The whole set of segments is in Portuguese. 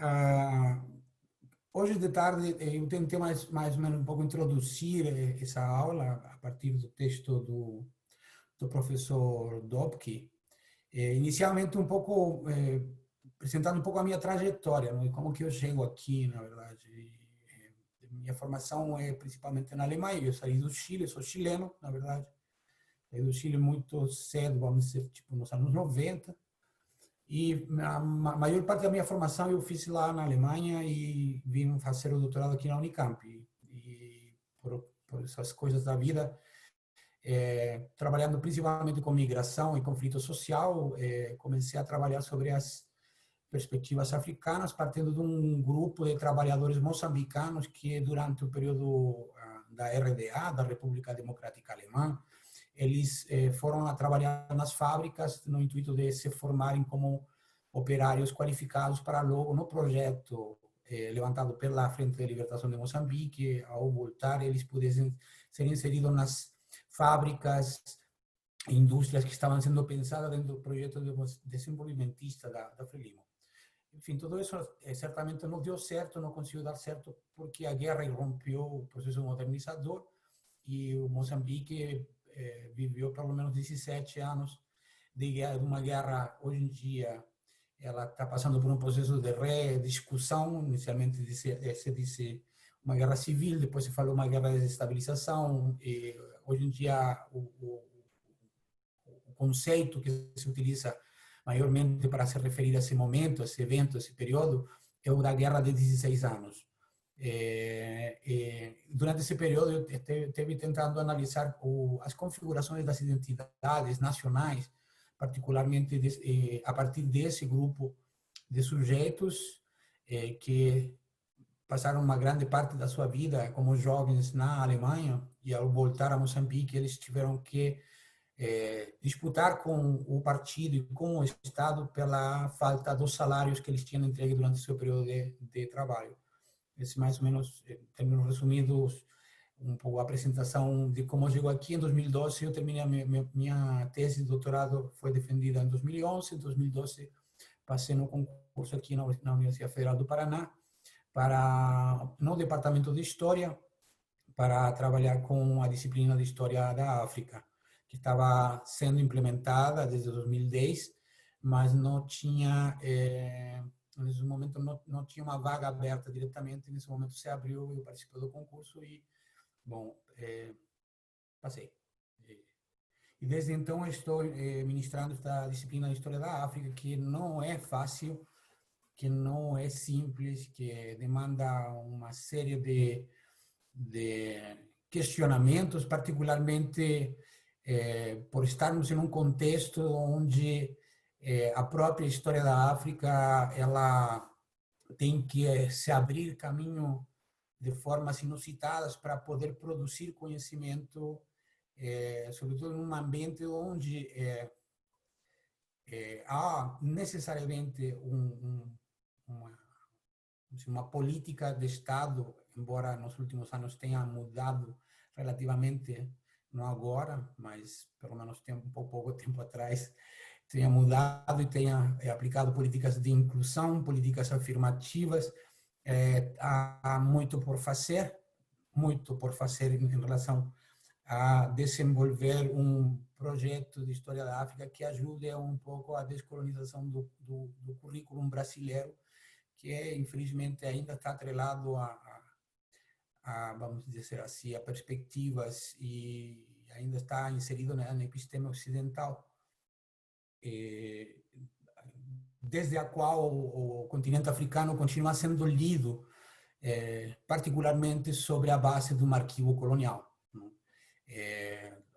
Ah, hoje de tarde eu tentei mais ou menos um pouco introduzir essa aula a partir do texto do professor Dobke. Inicialmente um pouco apresentando um pouco a minha trajetória, não? E como que eu chego aqui, na verdade. Minha formação é principalmente na Alemanha. Eu saí do Chile, sou chileno, na verdade. Saí do Chile muito cedo, vamos dizer, tipo nos anos 90. E a maior parte da minha formação eu fiz lá na Alemanha e vim fazer o doutorado aqui na Unicamp. E por essas coisas da vida, trabalhando principalmente com migração e conflito social, comecei a trabalhar sobre as perspectivas africanas, partindo de um grupo de trabalhadores moçambicanos que, durante o período da RDA, da República Democrática Alemã, eles foram a trabalhar nas fábricas no intuito de se formarem como operários qualificados para logo, no projeto levantado pela Frente de Libertação de Moçambique, ao voltar, eles pudessem ser inseridos nas fábricas, indústrias que estavam sendo pensadas dentro do projeto desenvolvimentista da Frelimo. Enfim, tudo isso certamente não deu certo, não conseguiu dar certo, porque a guerra irrompeu o processo modernizador e o Moçambique viveu pelo menos 17 anos de uma guerra. Hoje em dia ela está passando por um processo de rediscussão. Inicialmente se disse uma guerra civil, depois se falou uma guerra de desestabilização, e hoje em dia o conceito que se utiliza maiormente para se referir a esse momento, a esse evento, a esse período, é o da guerra de 16 anos. Durante esse período, eu esteve tentando analisar as configurações das identidades nacionais, particularmente a partir desse grupo de sujeitos que passaram uma grande parte da sua vida como jovens na Alemanha, e ao voltar a Moçambique, eles tiveram que disputar com o partido e com o Estado pela falta dos salários que eles tinham entregue durante o seu período de trabalho. Esse, mais ou menos, em termos resumidos, um pouco a apresentação de como eu chego aqui. Em 2012, eu terminei a minha tese de doutorado, foi defendida em 2011. Em 2012, passei no concurso aqui na Universidade Federal do Paraná, no Departamento de História, para trabalhar com a disciplina de História da África, que estava sendo implementada desde 2010, mas não tinha, nesse momento, não tinha uma vaga aberta diretamente. Nesse momento se abriu, eu participei do concurso e, bom, passei. E desde então estou ministrando esta disciplina de História da África, que não é fácil, que não é simples, que demanda uma série de questionamentos, particularmente por estarmos em um contexto onde a própria história da África ela tem que se abrir caminho de formas inusitadas para poder produzir conhecimento, sobretudo em um ambiente onde há necessariamente uma política de Estado, embora nos últimos anos tenha mudado relativamente, não agora, mas pelo menos pouco tempo atrás, tenha mudado e tenha aplicado políticas de inclusão, políticas afirmativas. Há muito por fazer em relação a desenvolver um projeto de história da África que ajude um pouco a descolonização do currículo brasileiro, que infelizmente ainda está atrelado vamos dizer assim, a perspectivas e ainda está inserido na episteme ocidental, desde a qual o continente africano continua sendo lido particularmente sobre a base de um arquivo colonial.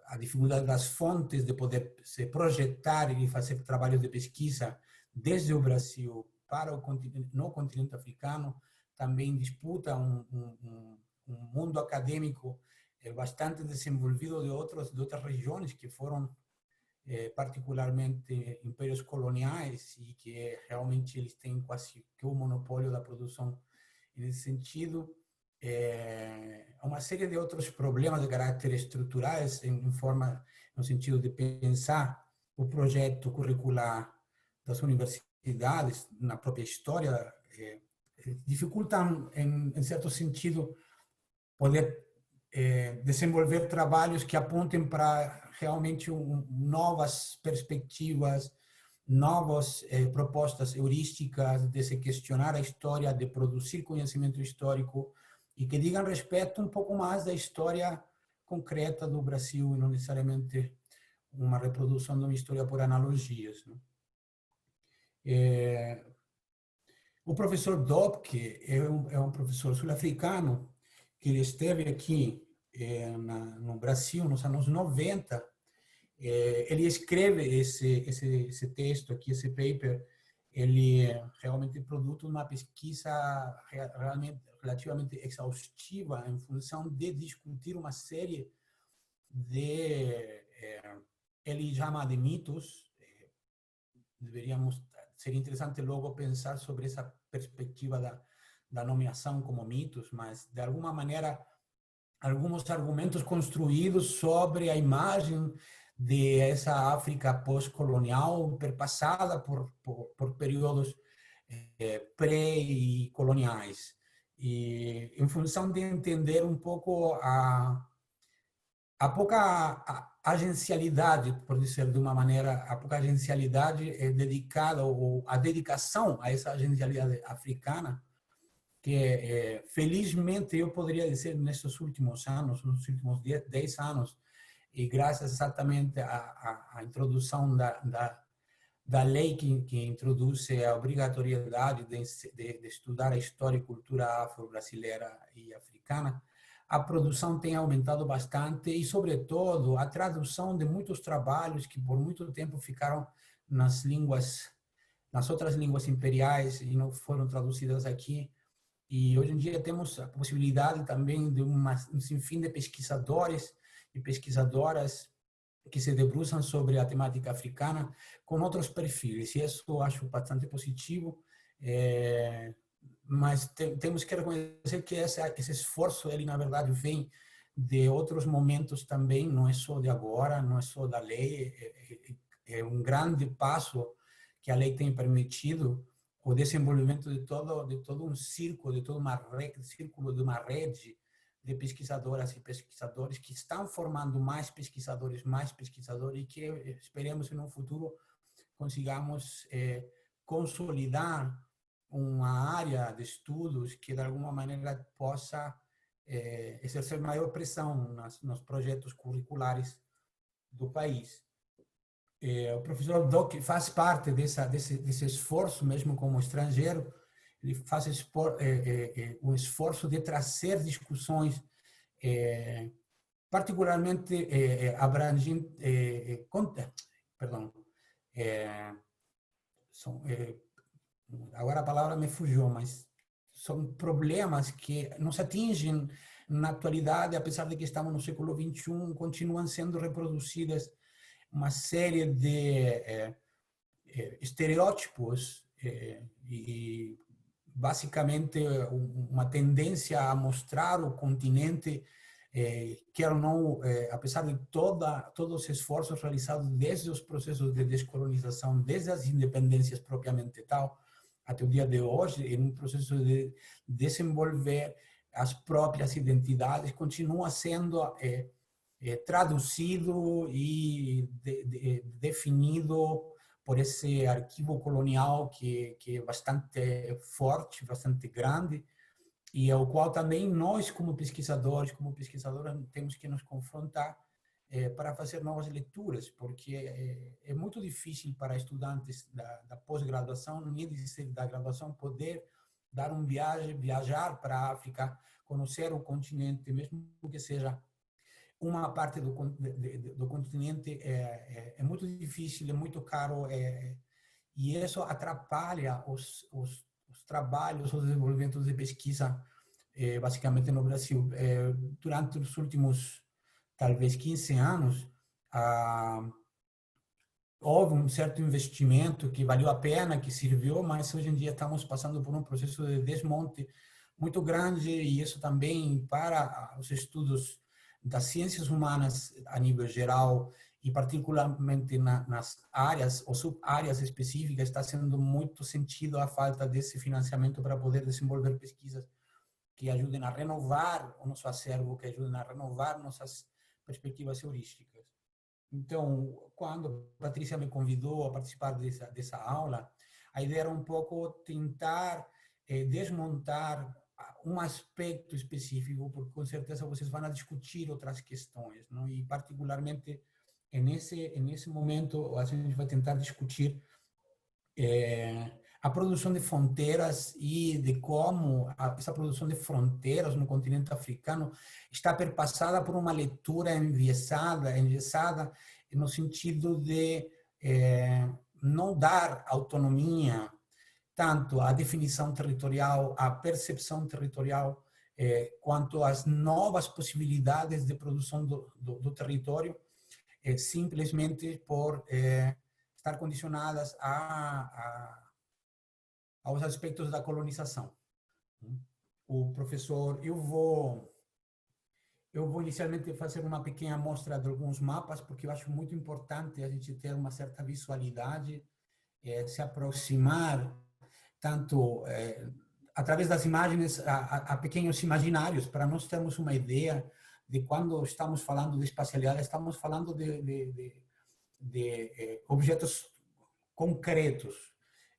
A dificuldade das fontes de poder se projetar e fazer trabalhos de pesquisa desde o Brasil para no continente africano também disputa um mundo acadêmico bastante desenvolvido de outras regiões que foram particularmente impérios coloniais e que realmente eles têm quase que o monopólio da produção nesse sentido. Uma série de outros problemas de caráter estruturais no sentido de pensar o projeto curricular das universidades na própria história dificultam, em certo sentido, poder desenvolver trabalhos que apontem para realmente novas perspectivas, novas propostas heurísticas de se questionar a história, de produzir conhecimento histórico e que digam respeito um pouco mais da história concreta do Brasil e não necessariamente uma reprodução de uma história por analogias, né? O professor Dobke é um professor sul-africano que ele esteve aqui no Brasil nos anos 90. Ele escreve esse texto aqui, esse paper. Ele realmente produto uma pesquisa realmente relativamente exaustiva em função de discutir uma série de ele chama de mitos. Seria interessante logo pensar sobre essa perspectiva da nomeação como mitos, mas de alguma maneira alguns argumentos construídos sobre a imagem de essa África pós-colonial perpassada por períodos pré e coloniais, e em função de entender um pouco a pouca agencialidade, por dizer de uma maneira, a pouca agencialidade dedicada, ou a dedicação a essa agencialidade africana, que felizmente eu poderia dizer nesses últimos anos, nos últimos 10 anos, e graças exatamente à introdução da lei que introduz a obrigatoriedade de estudar a história e cultura afro-brasileira e africana, a produção tem aumentado bastante e, sobretudo, a tradução de muitos trabalhos que por muito tempo ficaram nas outras línguas imperiais e não foram traduzidas aqui. E hoje em dia temos a possibilidade também de um sinfim de pesquisadores e pesquisadoras que se debruçam sobre a temática africana com outros perfis. E isso eu acho bastante positivo. Mas temos que reconhecer que esse esforço, ele na verdade vem de outros momentos também, não é só de agora, não é só da lei, é um grande passo que a lei tem permitido o desenvolvimento de todo um círculo, de toda uma rede de pesquisadoras e pesquisadores que estão formando mais pesquisadores e que esperemos que no futuro consigamos consolidar uma área de estudos que de alguma maneira possa exercer maior pressão nos projetos curriculares do país. O professor Doc faz parte desse esforço, mesmo como estrangeiro. Ele faz um esforço de trazer discussões particularmente abrangentes, perdão, agora a palavra me fugiu, mas são problemas que nos atingem na atualidade, apesar de que estamos no século XXI, continuam sendo reproduzidas uma série de estereótipos e basicamente uma tendência a mostrar o continente, quer ou não, apesar de todos os esforços realizados desde os processos de descolonização, desde as independências propriamente tal, até o dia de hoje, em um processo de desenvolver as próprias identidades, continua sendo traduzido e definido por esse arquivo colonial que é bastante forte, bastante grande, e ao qual também nós, como pesquisadores, como pesquisadoras, temos que nos confrontar para fazer novas leituras, porque é muito difícil para estudantes da pós-graduação, nem da graduação, poder dar viajar para a África, conhecer o continente, mesmo que seja uma parte do continente, é muito difícil, é muito caro, e isso atrapalha os trabalhos, os desenvolvimentos de pesquisa, basicamente no Brasil. Durante os últimos, talvez, 15 anos, houve um certo investimento que valeu a pena, que serviu, mas hoje em dia estamos passando por um processo de desmonte muito grande, e isso também para os estudos das ciências humanas a nível geral e particularmente nas áreas ou sub-áreas específicas, está sendo muito sentido a falta desse financiamento para poder desenvolver pesquisas que ajudem a renovar o nosso acervo, que ajudem a renovar nossas perspectivas heurísticas. Então, quando a Patrícia me convidou a participar dessa aula, a ideia era um pouco tentar desmontar um aspecto específico, porque com certeza vocês vão discutir outras questões, não? E particularmente nesse momento a gente vai tentar discutir a produção de fronteiras e de como essa produção de fronteiras no continente africano está perpassada por uma leitura engessada no sentido de não dar autonomia tanto à definição territorial, à percepção territorial, quanto às novas possibilidades de produção do território, simplesmente por estar condicionadas aos aspectos da colonização. O professor, eu vou inicialmente fazer uma pequena amostra de alguns mapas, porque eu acho muito importante a gente ter uma certa visualidade, se aproximar tanto através das imagens a pequenos imaginários, para nós termos uma ideia de quando estamos falando de espacialidade, estamos falando de objetos concretos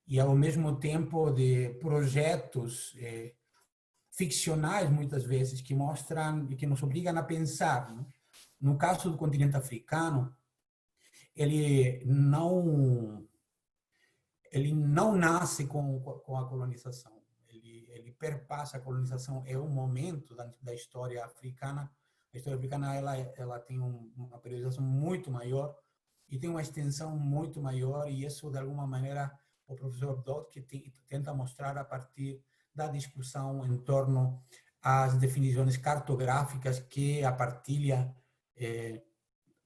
e, ao mesmo tempo, de projetos ficcionais, muitas vezes, que mostram e que nos obrigam a pensar. Né? No caso do continente africano, ele não nasce com a colonização. Ele perpassa a colonização. É um momento da história africana. A história africana ela tem uma periodização muito maior e tem uma extensão muito maior, e isso, de alguma maneira, o professor Dodke tenta mostrar a partir da discussão em torno às definições cartográficas que a partilha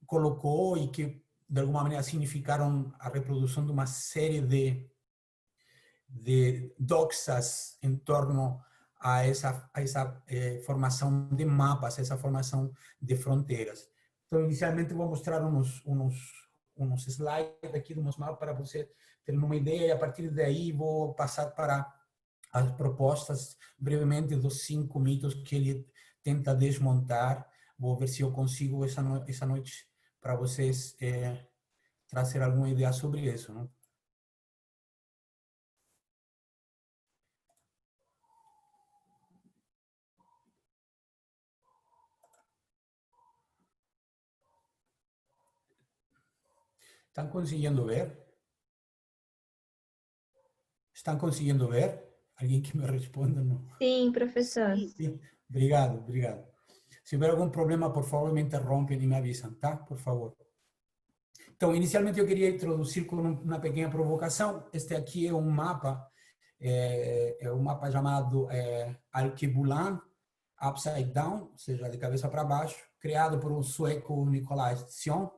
colocou e que, de alguma maneira, significaram a reprodução de uma série de doxas em torno a essa formação de mapas, essa formação de fronteiras. Então, inicialmente, vou mostrar uns slides aqui de uns mapas para você ter uma ideia, e a partir daí vou passar para as propostas brevemente dos 5 mitos que ele tenta desmontar. Vou ver se eu consigo essa noite para vocês trazer alguma ideia sobre isso, não? Estão conseguindo ver? Estão conseguindo ver? Alguém que me responda? Não? Sim, professor. Sim. Obrigado, obrigado. Se houver algum problema, por favor, me interrompem e me avisam, tá? Por favor. Então, inicialmente eu queria introduzir com uma pequena provocação. Este aqui é um mapa, um mapa chamado Alkebulan Upside Down, ou seja, de cabeça para baixo, criado por um sueco, Nicolás Sion,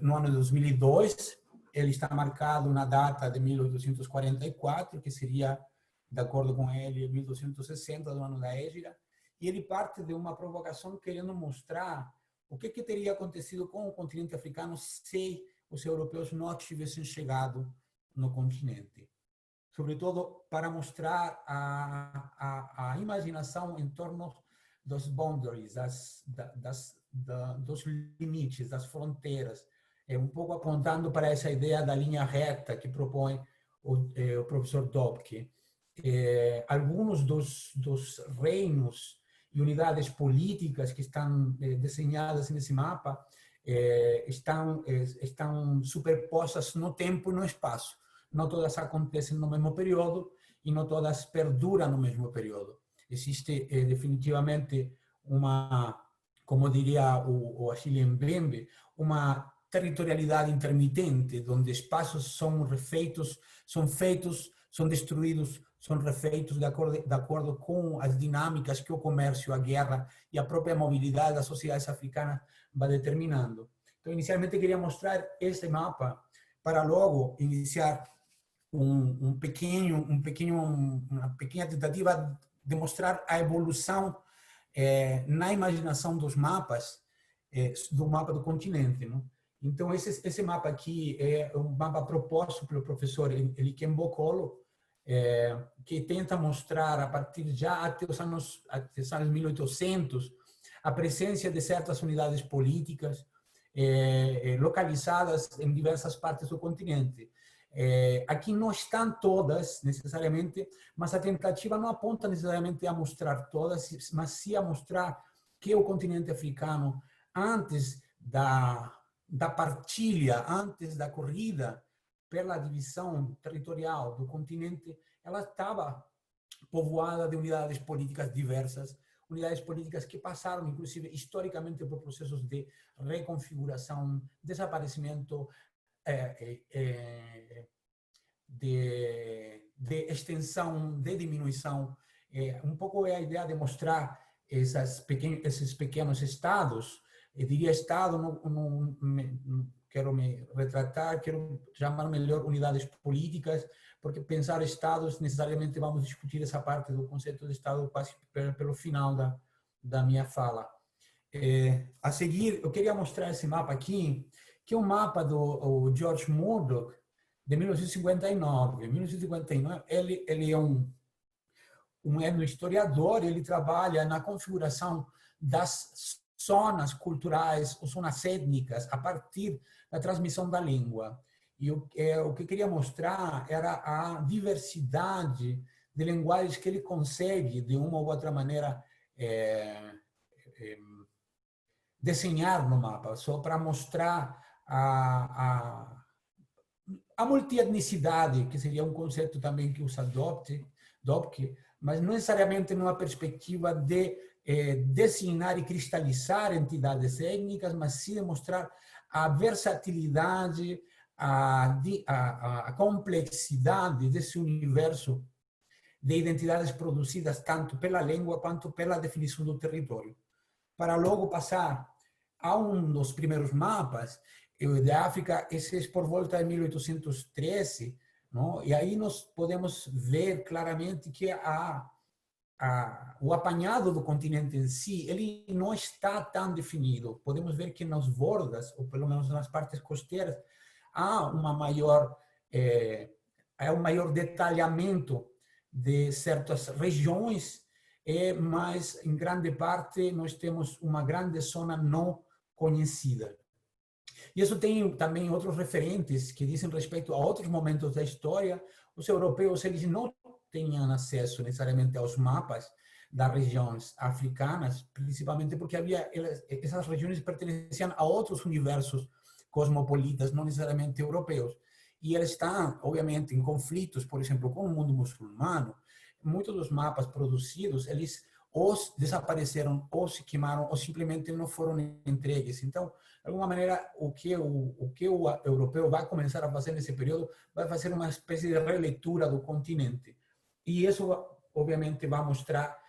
no ano de 2002. Ele está marcado na data de 1844, que seria, de acordo com ele, 1260, do ano da Égira, e ele parte de uma provocação querendo mostrar o que teria acontecido com o continente africano se os europeus não tivessem chegado no continente. Sobretudo para mostrar a imaginação em torno dos boundaries, dos limites, das fronteiras, um pouco apontando para essa ideia da linha reta que propõe o professor Dobke. Alguns dos reinos e unidades políticas que estão desenhadas nesse mapa estão superpostas no tempo e no espaço. Não todas acontecem no mesmo período e não todas perduram no mesmo período. Existe definitivamente como diria o Achille Mbembe, uma territorialidade intermitente, onde espaços são refeitos, são feitos, são destruídos, são refeitos de acordo com as dinâmicas que o comércio, a guerra e a própria mobilidade das sociedades africanas vai determinando. Então, inicialmente, queria mostrar esse mapa para logo iniciar uma pequena tentativa de mostrar a evolução na imaginação dos mapas do mapa do continente, não? Então, esse mapa aqui é um mapa proposto pelo professor Elikem Bokolo, que tenta mostrar, a partir já até os anos 1800, a presença de certas unidades políticas localizadas em diversas partes do continente. Aqui não estão todas, necessariamente, mas a tentativa não aponta necessariamente a mostrar todas, mas sim a mostrar que o continente africano, antes da partilha, antes da corrida pela divisão territorial do continente, ela estava povoada de unidades políticas diversas, unidades políticas que passaram, inclusive, historicamente, por processos de reconfiguração, desaparecimento, de extensão, de diminuição. Um pouco é a ideia de mostrar esses pequenos estados. Eu diria estado, não quero me retratar, quero chamar melhor unidades políticas, porque pensar estados, necessariamente vamos discutir essa parte do conceito de estado quase pelo final da minha fala. A seguir, eu queria mostrar esse mapa aqui, que é um mapa do George Murdoch, de 1959. 1959, ele é um historiador, ele trabalha na configuração das zonas culturais, ou zonas étnicas, a partir da transmissão da língua. E o que eu queria mostrar era a diversidade de linguagens que ele consegue, de uma ou outra maneira, desenhar no mapa, só para mostrar a multietnicidade, que seria um conceito também que usa Dobke, mas não necessariamente numa perspectiva de designar e cristalizar entidades étnicas, mas sim de mostrar a versatilidade, a complexidade desse universo de identidades produzidas tanto pela língua quanto pela definição do território. Para logo passar a um dos primeiros mapas da África, esse é por volta de 1813, não? E aí nós podemos ver claramente que o apanhado do continente em si, ele não está tão definido. Podemos ver que nas bordas, ou pelo menos nas partes costeiras, há um maior detalhamento de certas regiões, mas em grande parte nós temos uma grande zona não conhecida. E isso tem também outros referentes que dizem respeito a outros momentos da história. Os europeus, eles não tinham acesso necessariamente aos mapas das regiões africanas, principalmente porque essas regiões pertenciam a outros universos cosmopolitas, não necessariamente europeus. E eles estão, obviamente, em conflitos, por exemplo, com o mundo muçulmano. Muitos dos mapas produzidos, eles ou desapareceram, ou se queimaram, ou simplesmente não foram entregues. Então, de alguma maneira, o que o europeu vai começar a fazer nesse período vai fazer uma espécie de releitura do continente. E isso, obviamente, vai mostrar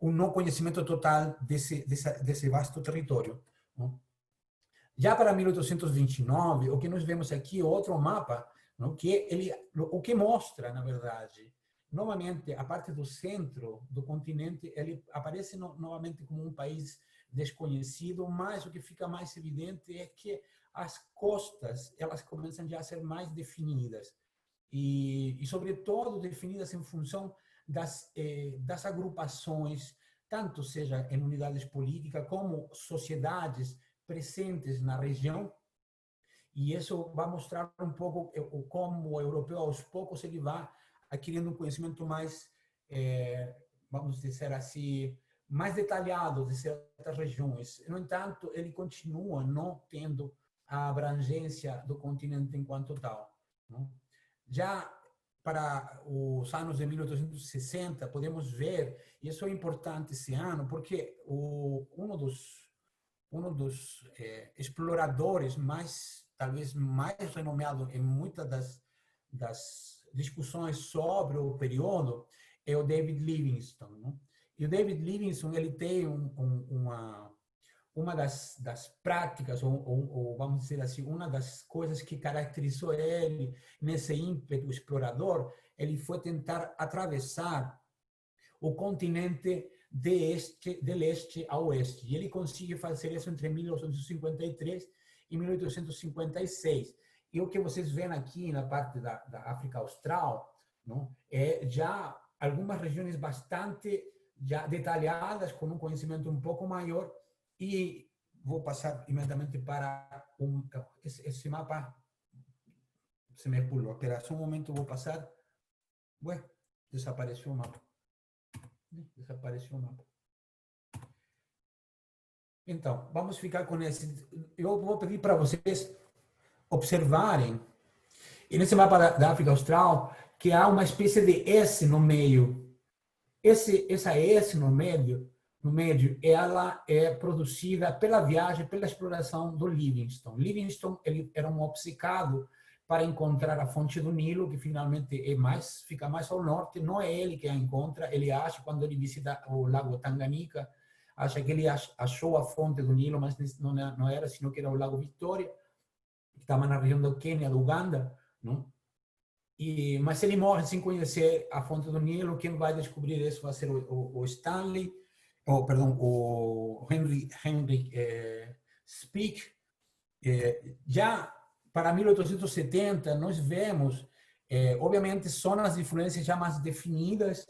um não conhecimento total desse vasto território. Não? Já para 1829, o que nós vemos aqui é outro mapa, não? O que mostra, na verdade, novamente, a parte do centro do continente, ele aparece novamente como um país desconhecido, mas o que fica mais evidente é que as costas, elas começam já a ser mais definidas e sobretudo, definidas em função das agrupações, tanto seja em unidades políticas como sociedades presentes na região. E isso vai mostrar um pouco como o europeu, aos poucos, ele vai adquirindo um conhecimento mais, vamos dizer assim, mais detalhado de certas regiões. No entanto, ele continua não tendo a abrangência do continente enquanto tal. Não? Já para os anos de 1860, podemos ver, e isso é importante esse ano, porque um dos exploradores talvez mais renomeado em muitas das discussões sobre o período é o David Livingstone. Não? E o David Livingstone, ele tem uma das práticas, ou vamos dizer assim, uma das coisas que caracterizou ele nesse ímpeto explorador, ele foi tentar atravessar o continente de leste a oeste. E ele consegue fazer isso entre 1853 e 1856. E o que vocês veem aqui na parte da África Austral, não, é já algumas regiões bastante já detalhadas, com um conhecimento um pouco maior. E vou passar imediatamente para esse mapa. Se me pulou. Espera só um momento, vou passar. Ué, desapareceu o mapa. Desapareceu o mapa. Então, vamos ficar com esse. Eu vou pedir para vocês observarem, e nesse mapa da África Austral, que há uma espécie de S no meio. Essa S no meio, ela é produzida pela viagem, pela exploração do Livingstone. Livingstone, ele era um obcecado para encontrar a fonte do Nilo, que finalmente fica mais ao norte. Não é ele que a encontra, ele acha, quando ele visita o lago Tanganica, acha que ele achou a fonte do Nilo, mas não era, sino que era o lago Victoria, que estava na região do Quênia, do Uganda, não? Mas ele morre sem conhecer a fonte do Nilo. Quem vai descobrir isso vai ser o Stanley, o Henry Speke. Já para 1870, nós vemos, obviamente, zonas de influência já mais definidas,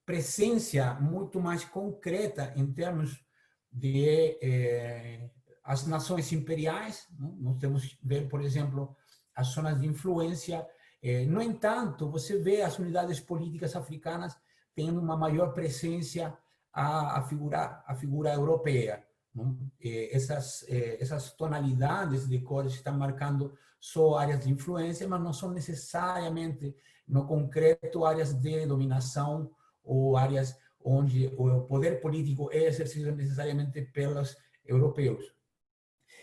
presença muito mais concreta em termos de as nações imperiais. Não? Nós temos ver, por exemplo, as zonas de influência. No entanto, você vê as unidades políticas africanas tendo uma maior presença à figura europeia. Essas tonalidades de cores estão marcando só áreas de influência, mas não são necessariamente, no concreto, áreas de dominação ou áreas onde o poder político é exercido necessariamente pelos europeus.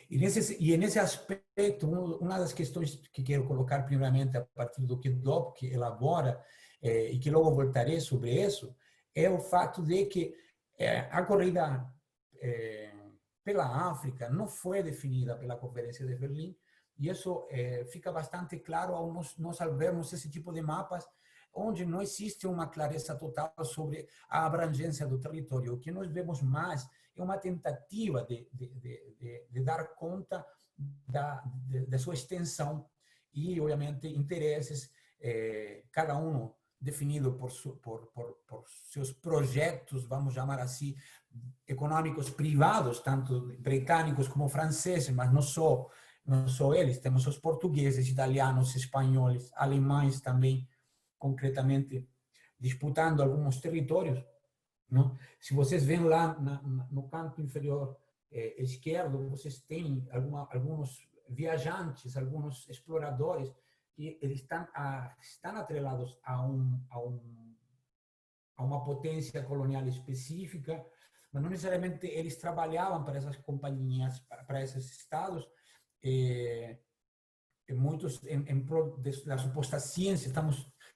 E nesse aspecto, uma das questões que quero colocar primeiramente a partir do que Dobke elabora, e que logo voltarei sobre isso, é o fato de que a corrida pela África não foi definida pela Conferência de Berlim, e isso fica bastante claro ao nós vermos esse tipo de mapas, onde não existe uma clareza total sobre a abrangência do território. O que nós vemos mais é uma tentativa de dar conta da sua extensão e, obviamente, interesses, cada um definido por seus projetos, vamos chamar assim, econômicos privados, tanto britânicos como franceses, mas não só eles, temos os portugueses, italianos, espanhóis, alemães também, concretamente, disputando alguns territórios. Não? Se vocês veem lá no canto inferior esquerdo, vocês têm alguns viajantes, alguns exploradores, que eles estão atrelados a uma potência colonial específica, mas não necessariamente eles trabalhavam para essas companhias, para esses estados. Muitos em prol da suposta ciência.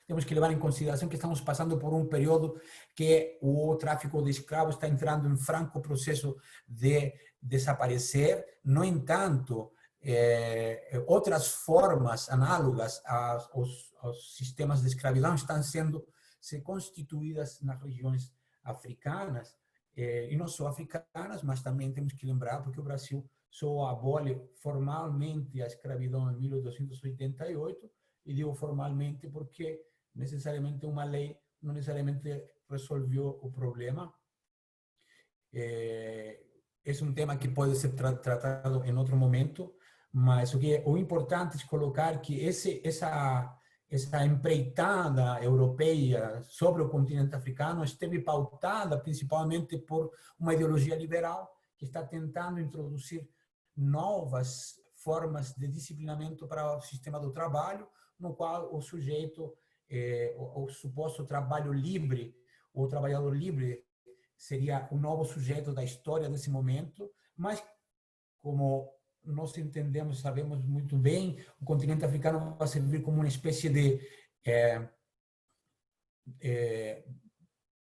Temos que levar em consideração que estamos passando por um período que o tráfico de escravos está entrando em franco processo de desaparecer. No entanto, outras formas análogas aos sistemas de escravidão estão sendo constituídas nas regiões africanas, e não só africanas, mas também temos que lembrar, porque o Brasil só abole formalmente a escravidão em 1888, e digo formalmente porque necessariamente uma lei não necessariamente resolveu o problema. Esse é um tema que pode ser tratado em outro momento, mas o importante é colocar que essa empreitada europeia sobre o continente africano esteve pautada principalmente por uma ideologia liberal que está tentando introduzir novas formas de disciplinamento para o sistema do trabalho, no qual o sujeito, o suposto trabalho livre, o trabalhador livre, seria o novo sujeito da história desse momento, mas como nós entendemos, sabemos muito bem, o continente africano vai servir como uma espécie de,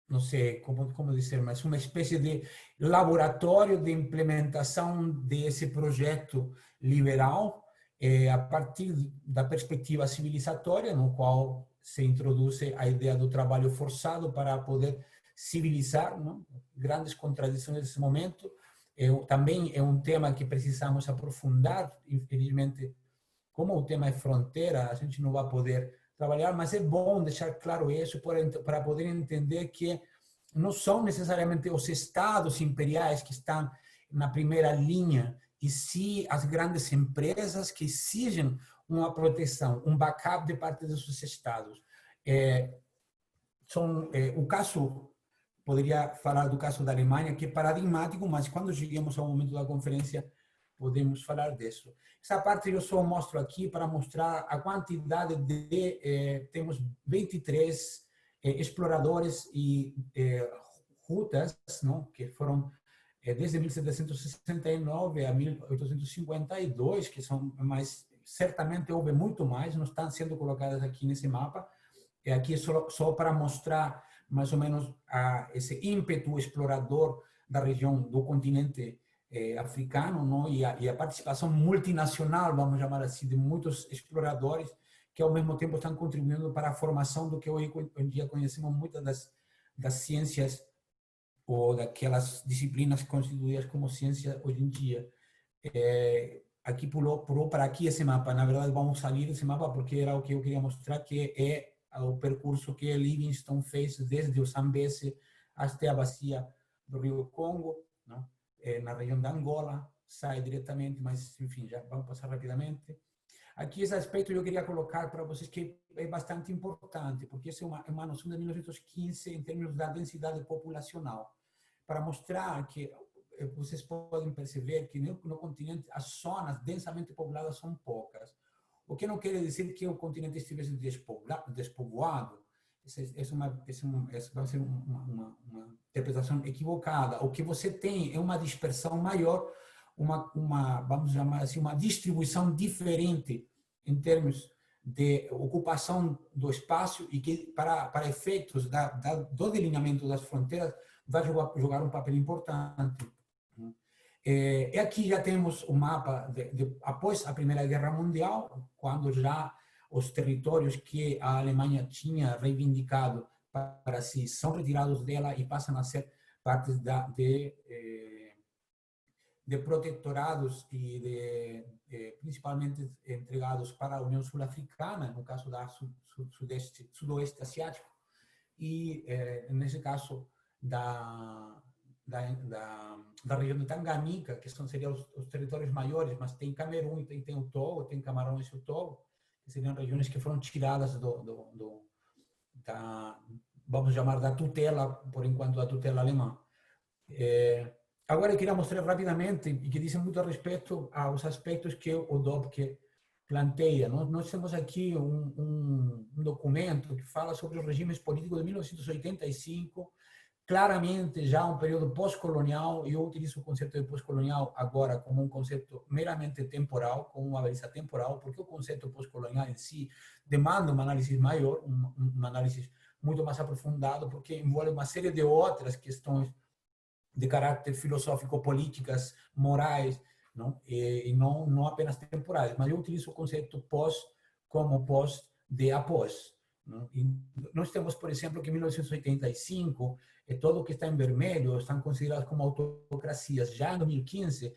não sei como dizer, mas uma espécie de laboratório de implementação desse projeto liberal, a partir da perspectiva civilizatória, no qual se introduz a ideia do trabalho forçado para poder civilizar, não? Grandes contradições nesse momento. Também é um tema que precisamos aprofundar, infelizmente, como o tema é fronteira, a gente não vai poder trabalhar, mas é bom deixar claro isso para poder entender que não são necessariamente os estados imperiais que estão na primeira linha, e sim as grandes empresas que exigem uma proteção, um backup de parte desses estados. O caso, poderia falar do caso da Alemanha, que é paradigmático, mas quando cheguemos ao momento da conferência, podemos falar disso. Essa parte eu só mostro aqui para mostrar a quantidade de... temos 23 exploradores e rutas, não, que foram desde 1769 a 1852, que são mais... Certamente houve muito mais, não estão sendo colocadas aqui nesse mapa. Aqui é só para mostrar mais ou menos esse ímpeto explorador da região do continente africano, não? E a participação multinacional, vamos chamar assim, de muitos exploradores que ao mesmo tempo estão contribuindo para a formação do que hoje em dia conhecemos muitas das ciências ou daquelas disciplinas constituídas como ciência hoje em dia. Aqui pulou para aqui esse mapa. Na verdade, vamos sair desse mapa porque era o que eu queria mostrar, que é o percurso que Livingstone fez desde o Zambeze até a bacia do Rio Congo, não? Na região da Angola, sai diretamente, mas, enfim, já vamos passar rapidamente. Aqui esse aspecto eu queria colocar para vocês que é bastante importante, porque essa é uma noção de 1915 em termos da densidade populacional, para mostrar que vocês podem perceber que no continente as zonas densamente populadas são poucas, o que não quer dizer que o continente estivesse despovoado. Essa vai ser uma interpretação equivocada. O que você tem é uma dispersão maior, vamos chamar assim, uma distribuição diferente em termos de ocupação do espaço e que, para efeitos do delineamento das fronteiras, vai jogar um papel importante. E aqui já temos o mapa após a Primeira Guerra Mundial, quando já os territórios que a Alemanha tinha reivindicado para si são retirados dela e passam a ser parte de protetorados e principalmente entregados para a União Sul-Africana, no caso da Sudoeste Asiático, e nesse caso da região de Tanganica, que seriam os territórios maiores, mas tem Camerun e tem o Togo, tem Camarões e o Togo, que seriam regiões que foram tiradas vamos chamar, da tutela, por enquanto, da tutela alemã. Agora eu queria mostrar rapidamente, e que dizem muito a respeito aos aspectos que o Dobke planteia. Nós temos aqui um documento que fala sobre os regimes políticos de 1985, claramente já um período pós-colonial, e eu utilizo o conceito de pós-colonial agora como um conceito meramente temporal, como uma baliza temporal, porque o conceito pós-colonial em si demanda uma análise maior, uma análise muito mais aprofundada, porque envolve uma série de outras questões de caráter filosófico, políticas, morais, não? E não apenas temporais. Mas eu utilizo o conceito pós como pós de após. Não? E nós temos, por exemplo, que em 1985, todo o que está em vermelho estão considerados como autocracias. Já em 2015,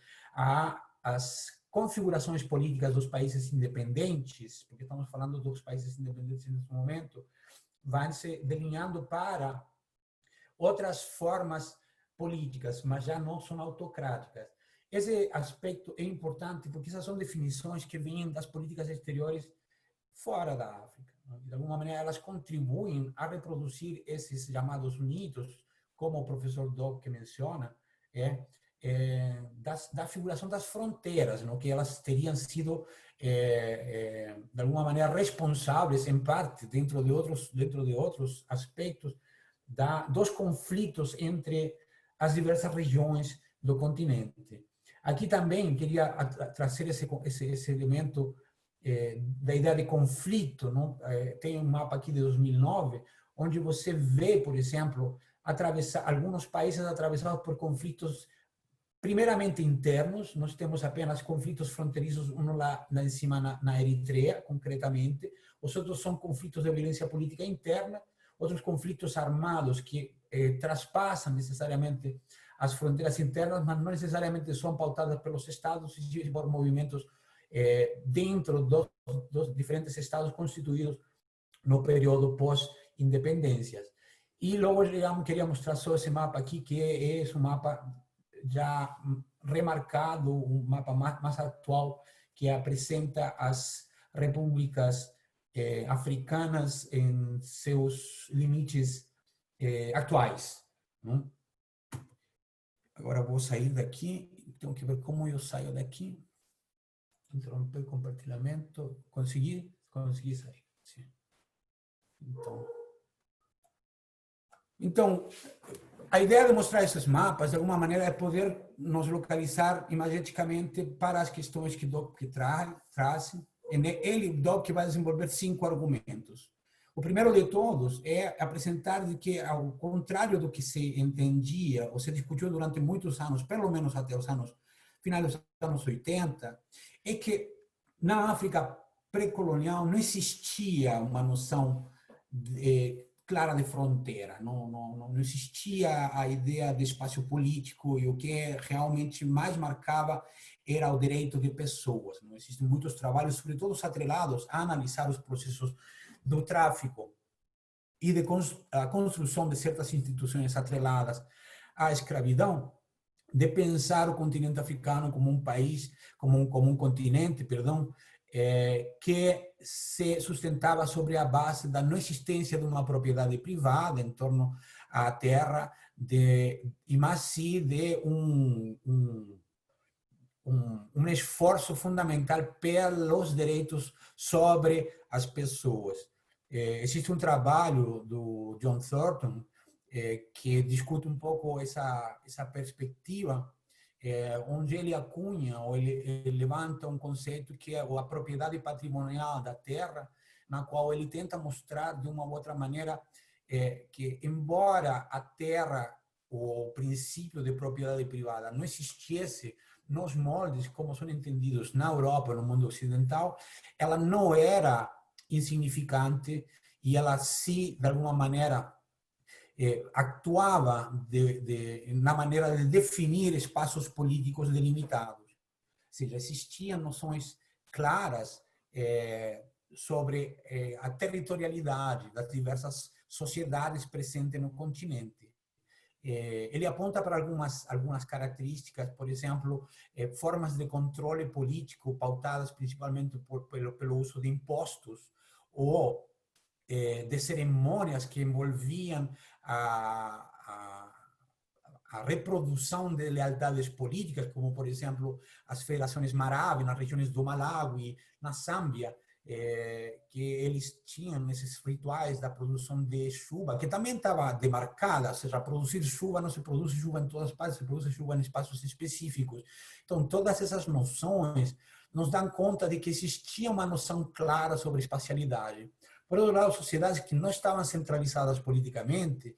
as configurações políticas dos países independentes, porque estamos falando dos países independentes nesse momento, vão se delineando para outras formas políticas, mas já não são autocráticas. Esse aspecto é importante porque essas são definições que vêm das políticas exteriores fora da África. De alguma maneira, elas contribuem a reproduzir esses chamados mitos, como o professor Dobke menciona, da figuração das fronteiras, não? Que elas teriam sido, de alguma maneira, responsáveis, em parte, dentro de outros aspectos, dos conflitos entre as diversas regiões do continente. Aqui também queria trazer esse elemento da ideia de conflito, não? Tem um mapa aqui de 2009, onde você vê, por exemplo, alguns países atravessados por conflitos primeiramente internos. Nós temos apenas conflitos fronteiriços, um lá em cima na Eritreia, concretamente. Os outros são conflitos de violência política interna. outros conflitos armados que traspassam necessariamente as fronteiras internas, mas não necessariamente são pautadas pelos estados, e sim por movimentos dentro dos diferentes estados constituídos no período pós-independências. E logo, digamos, queria mostrar só esse mapa aqui, que é um mapa já remarcado, um mapa mais atual, que apresenta as repúblicas africanas em seus limites atuais. Não? Agora vou sair daqui, tenho que ver como eu saio daqui. Interromper o compartilhamento. Consegui sair. Sim. Então, a ideia de mostrar esses mapas, de alguma maneira, é poder nos localizar imageticamente para as questões que Dobke traz. Ele, Dobke, vai desenvolver 5 argumentos. O primeiro de todos é apresentar de que, ao contrário do que se entendia ou se discutiu durante muitos anos, pelo menos até os final dos anos 80, é que na África pré-colonial não existia uma noção clara de fronteira, não existia a ideia de espaço político, e o que realmente mais marcava era o direito de pessoas. Não existem muitos trabalhos, sobretudo atrelados a analisar os processos do tráfico e a construção de certas instituições atreladas à escravidão, de pensar o continente africano como um país, como um continente, perdão, que se sustentava sobre a base da não existência de uma propriedade privada em torno à terra, mas sim de um esforço fundamental pelos direitos sobre as pessoas. Existe um trabalho do John Thornton que discute um pouco essa perspectiva, onde ele acunha, ou ele levanta um conceito que é a propriedade patrimonial da terra, na qual ele tenta mostrar de uma ou outra maneira que, embora a terra, o princípio de propriedade privada, não existisse nos moldes como são entendidos na Europa, no mundo ocidental, ela não era insignificante, e ela se, de alguma maneira, actuava na maneira de definir espaços políticos delimitados. Ou seja, existiam noções claras sobre a territorialidade das diversas sociedades presentes no continente. Ele aponta para algumas características, por exemplo, formas de controle político pautadas principalmente pelo uso de impostos, ou de cerimônias que envolviam a reprodução de lealdades políticas, como, por exemplo, as federações Maravi nas regiões do Malawi, na Zâmbia, que eles tinham esses rituais da produção de chuva, que também estava demarcada, ou seja, produzir chuva, não se produz chuva em todas as partes, se produz chuva em espaços específicos. Então, todas essas noções nos dão conta de que existia uma noção clara sobre espacialidade. Por outro lado, sociedades que não estavam centralizadas politicamente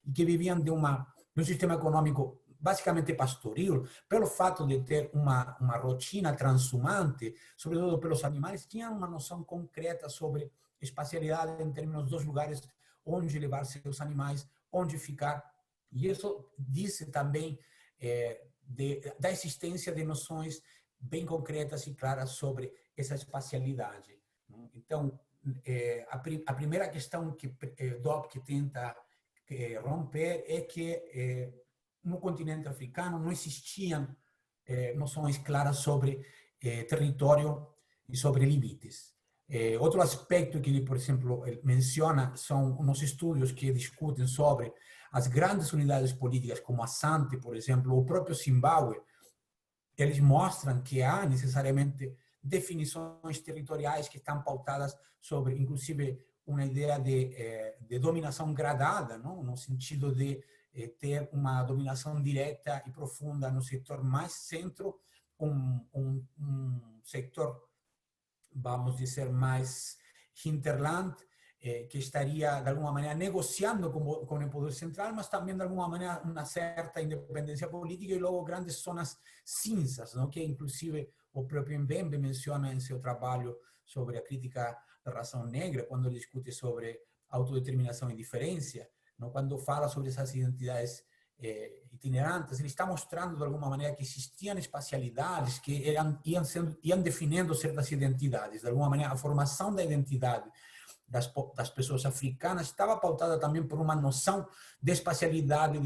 e que viviam de um sistema econômico basicamente pastoril, pelo fato de ter uma rotina transhumante, sobretudo pelos animais, tinham uma noção concreta sobre espacialidade em termos dos lugares onde levar seus animais, onde ficar. E isso diz também da existência de noções bem concretas e claras sobre essa espacialidade. Então, a primeira questão que Dobke tenta romper é que no continente africano não existiam noções claras sobre território e sobre limites. Outro aspecto que ele, por exemplo, menciona são nos estudos que discutem sobre as grandes unidades políticas, como a Asante, por exemplo, ou o próprio Zimbábue. Eles mostram que há necessariamente definições territoriais que estão pautadas sobre, inclusive, uma ideia de dominação gradada, não? No sentido de ter uma dominação direta e profunda no setor mais centro, um setor, vamos dizer, mais hinterland, que estaria, de alguma maneira, negociando com o poder central, mas também, de alguma maneira, uma certa independência política, e logo grandes zonas cinzas, não? Que, inclusive, o próprio Mbembe menciona em seu trabalho sobre a crítica da ração negra, quando ele discute sobre autodeterminação e diferença, não? Quando fala sobre essas identidades itinerantes, ele está mostrando de alguma maneira que existiam espacialidades que iam definindo certas identidades. De alguma maneira, a formação da identidade das pessoas africanas estava pautada também por uma noção de espacialidade e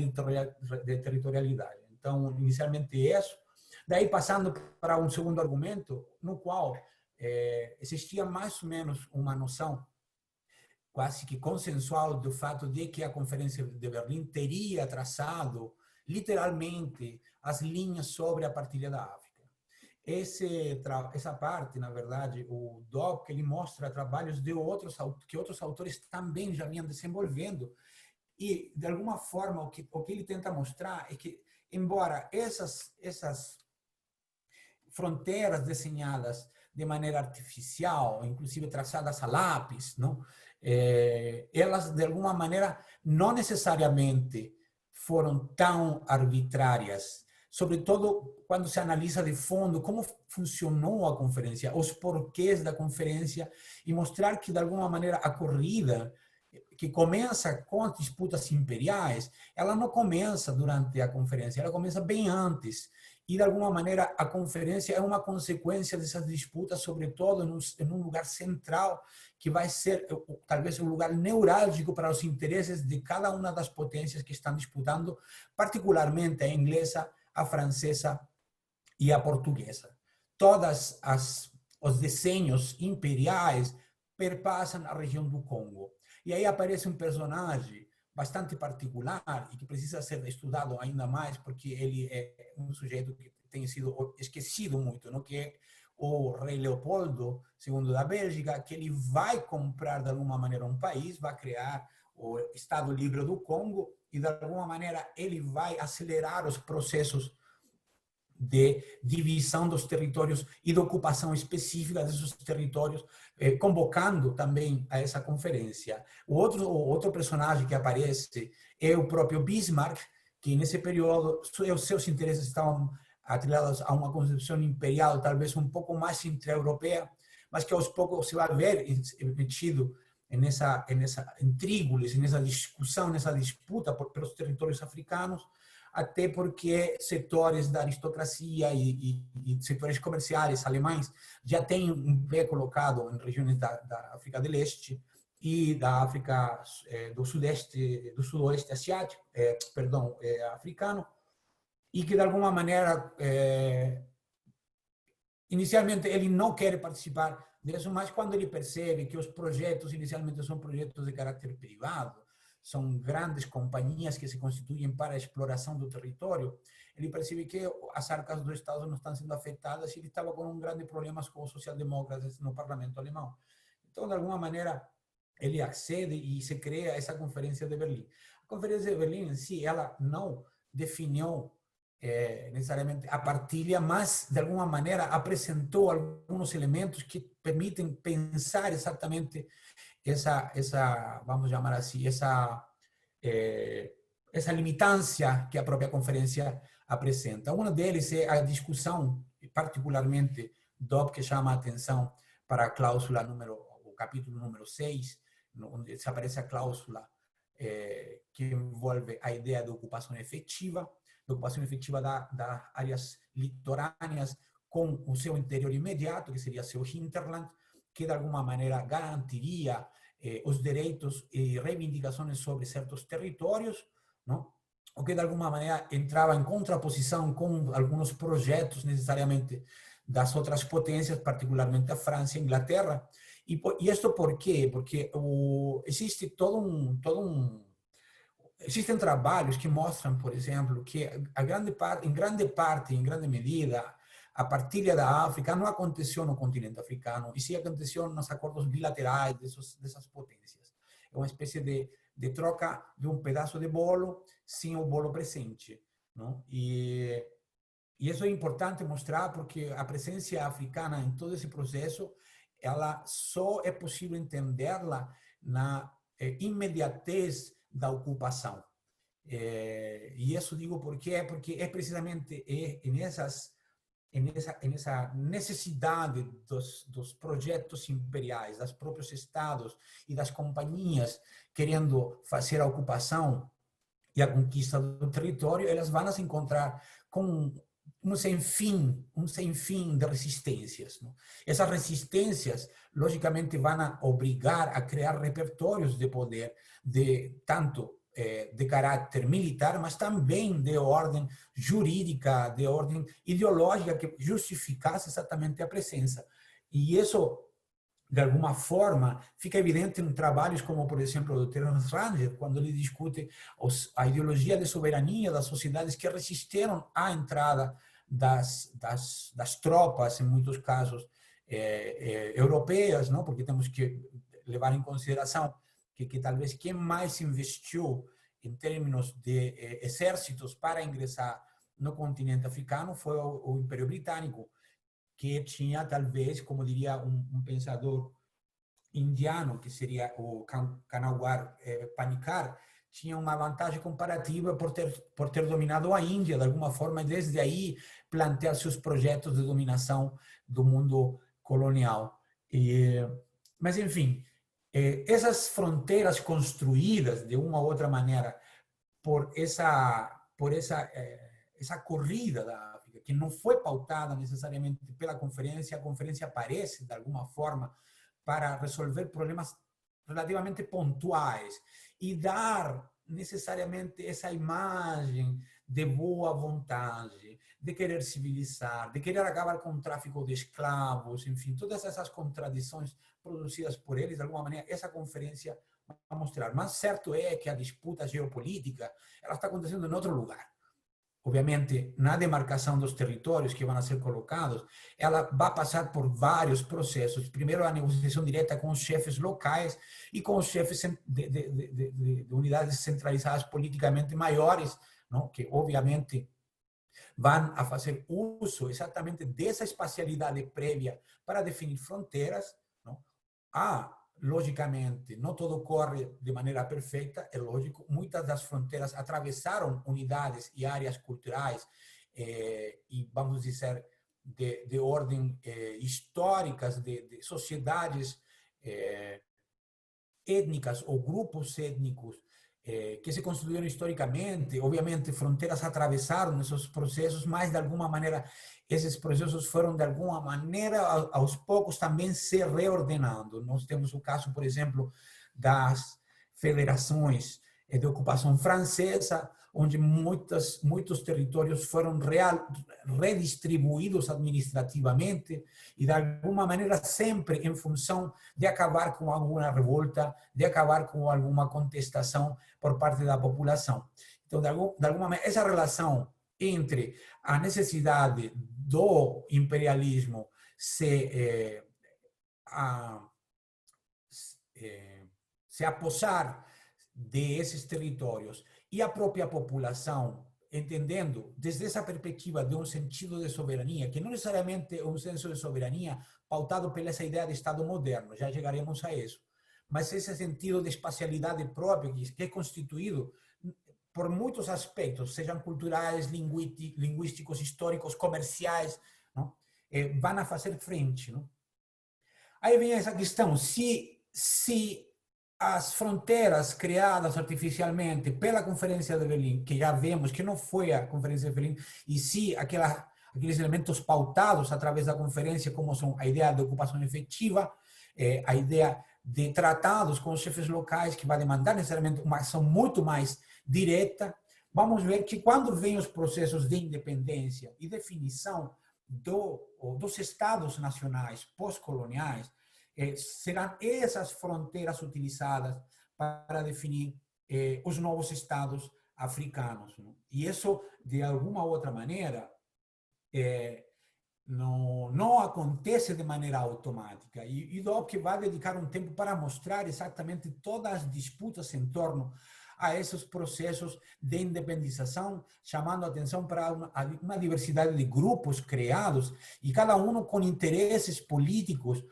de territorialidade. Então, inicialmente isso. Daí, passando para um segundo argumento, no qual existia mais ou menos uma noção quase que consensual do fato de que a Conferência de Berlim teria traçado, literalmente, as linhas sobre a partilha da África. Essa parte, na verdade, o Dobke, ele mostra trabalhos de que outros autores também já vinham desenvolvendo, e, de alguma forma, o que ele tenta mostrar é que, embora essas fronteiras desenhadas de maneira artificial, inclusive traçadas a lápis, não? Elas, de alguma maneira, não necessariamente foram tão arbitrárias, sobretudo quando se analisa de fundo como funcionou a conferência, os porquês da conferência, e mostrar que, de alguma maneira, a corrida, que começa com as disputas imperiais, ela não começa durante a conferência, ela começa bem antes. E, de alguma maneira, a conferência é uma consequência dessas disputas, sobretudo em um lugar central, que vai ser, talvez, um lugar neurálgico para os interesses de cada uma das potências que estão disputando, particularmente a inglesa, a francesa e a portuguesa. Todos os desenhos imperiais perpassam a região do Congo. E aí aparece um personagem bastante particular e que precisa ser estudado ainda mais, porque ele é um sujeito que tem sido esquecido muito, não? Que é o rei Leopoldo II da Bélgica, que ele vai comprar de alguma maneira um país, vai criar o Estado Livre do Congo e, de alguma maneira, ele vai acelerar os processos de divisão dos territórios e de ocupação específica desses territórios, convocando também a essa conferência. O outro personagem que aparece é o próprio Bismarck, que nesse período os seus interesses estavam atrelados a uma concepção imperial, talvez um pouco mais intra-europeia, mas que aos poucos se vai ver metido em trígoles, nessa discussão, nessa disputa pelos territórios africanos, até porque setores da aristocracia e setores comerciais alemães já têm um pé colocado em regiões da África do Leste e da África do sudoeste asiático, africano, e que, de alguma maneira, inicialmente ele não quer participar disso, mas quando ele percebe que os projetos inicialmente são projetos de caráter privado, são grandes companhias que se constituem para a exploração do território, ele percebe que as arcas do Estado não estão sendo afetadas e ele estava com um grande problema com os social-democratas no parlamento alemão. Então, de alguma maneira, ele accede e se cria essa Conferência de Berlim. A Conferência de Berlim em si, ela não definiu necessariamente a partilha, mas, de alguma maneira, apresentou alguns elementos que permitem pensar exatamente vamos chamar assim, essa limitância que a própria conferência apresenta. Um deles é a discussão, particularmente, que chama a atenção para a cláusula o capítulo número 6, onde aparece a cláusula que envolve a ideia de ocupação efetiva das áreas litorâneas com o seu interior imediato, que seria seu hinterland, que de alguma maneira garantiria os direitos e reivindicações sobre certos territórios, não? O que de alguma maneira entrava em contraposição com alguns projetos necessariamente das outras potências, particularmente a França e a Inglaterra. E isto por quê? Porque existe existem trabalhos que mostram, por exemplo, que em grande medida, a partilha da África não aconteceu no continente africano, e sim aconteceu nos acordos bilaterais dessas potências. É uma espécie de troca de um pedaço de bolo sem o bolo presente, não? E isso é importante mostrar, porque a presença africana em todo esse processo, ela só é possível entendê-la na imediatez da ocupação. E isso digo por quê? Porque é precisamente nessas nessa necessidade dos projetos imperiais, dos próprios estados e das companhias querendo fazer a ocupação e a conquista do território, elas vão se encontrar com um sem fim de resistências. Não? Essas resistências, logicamente, vão obrigar a criar repertórios de poder, tanto de caráter militar, mas também de ordem jurídica, de ordem ideológica, que justificasse exatamente a presença. E isso, de alguma forma, fica evidente em trabalhos como, por exemplo, do Terence Ranger, quando ele discute a ideologia de soberania das sociedades que resistiram à entrada das tropas, em muitos casos, europeias, não? Porque temos que levar em consideração que talvez quem mais investiu em termos de exércitos para ingressar no continente africano foi o Império Britânico, que tinha talvez, como diria um pensador indiano, que seria o Kanawar Panikkar, tinha uma vantagem comparativa por ter dominado a Índia, de alguma forma, e desde aí plantear seus projetos de dominação do mundo colonial. Mas, enfim, essas fronteiras construídas, de uma ou outra maneira, por essa corrida da África, que não foi pautada necessariamente pela conferência, a conferência aparece, de alguma forma, para resolver problemas relativamente pontuais e dar necessariamente essa imagem de boa vontade, de querer civilizar, de querer acabar com o tráfico de escravos, enfim, todas essas contradições produzidas por eles, de alguma maneira, essa conferência vai mostrar. Mas certo é que a disputa geopolítica ela está acontecendo em outro lugar. Obviamente, na demarcação dos territórios que vão ser colocados, ela vai passar por vários processos. Primeiro, a negociação direta com os chefes locais e com os chefes de unidades centralizadas politicamente maiores, não? Que, obviamente, vão a fazer uso exatamente dessa espacialidade prévia para definir fronteiras. Não? Logicamente, não tudo ocorre de maneira perfeita, é lógico, muitas das fronteiras atravessaram unidades e áreas culturais e, vamos dizer, de ordem históricas, de sociedades étnicas ou grupos étnicos que se construíram historicamente. Obviamente, fronteiras atravessaram esses processos, mas, de alguma maneira, esses processos foram, de alguma maneira, aos poucos também se reordenando. Nós temos o caso, por exemplo, das federações de ocupação francesa, onde muitos territórios foram redistribuídos administrativamente e, de alguma maneira, sempre em função de acabar com alguma revolta, de acabar com alguma contestação por parte da população. Então, de alguma maneira, essa relação entre a necessidade do imperialismo se apossar desses territórios e a própria população, entendendo desde essa perspectiva de um sentido de soberania, que não necessariamente é um senso de soberania pautado pela essa ideia de Estado moderno, já chegaremos a isso, mas esse sentido de espacialidade própria que é constituído por muitos aspectos, sejam culturais, linguísticos, históricos, comerciais, não? Vão a fazer frente. Não? Aí vem essa questão, se as fronteiras criadas artificialmente pela Conferência de Berlim, que já vemos que não foi a Conferência de Berlim, e sim aqueles elementos pautados através da conferência, como são a ideia de ocupação efetiva, a ideia de tratados com os chefes locais, que vai demandar necessariamente uma ação muito mais direta, vamos ver que quando vêm os processos de independência e definição dos estados nacionais pós-coloniais, serão essas fronteiras utilizadas para definir os novos estados africanos. Não? E isso, de alguma outra maneira, não acontece de maneira automática. E Dobke vai dedicar um tempo para mostrar exatamente todas as disputas em torno a esses processos de independização, chamando a atenção para uma diversidade de grupos criados, e cada um com interesses políticos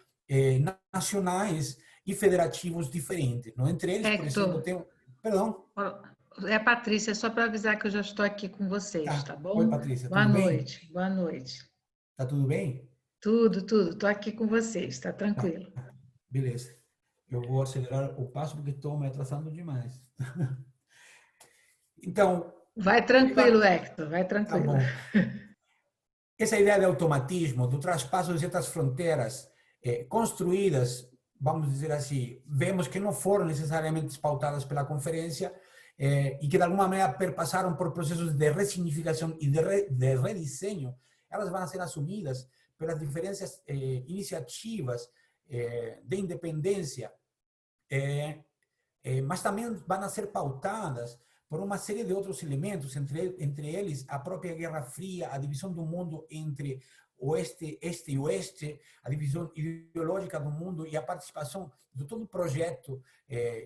nacionais e federativos diferentes. Não? Entre eles, por exemplo, tem... Perdão? É a Patrícia, só para avisar que eu já estou aqui com vocês, tá bom? Oi, Patrícia, Boa tudo bem? noite, boa noite. Tá tudo bem? Tudo, tudo. Estou aqui com vocês, está Tá, tranquilo. beleza. Eu vou acelerar o passo porque estou me atrasando demais. Então, Vai tranquilo, Hector, vai tá tranquilo. bom. Essa ideia de automatismo, do traspasso de certas fronteiras construídas, vamos dizer assim, vemos que não foram necessariamente pautadas pela conferência e que de alguma maneira perpassaram por processos de ressignificação e de rediseño, elas vão ser assumidas pelas diferentes iniciativas de independência mas também vão ser pautadas por uma série de outros elementos, entre eles a própria Guerra Fria, a divisão do mundo entre oeste, este e oeste, a divisão ideológica do mundo e a participação de todo o projeto,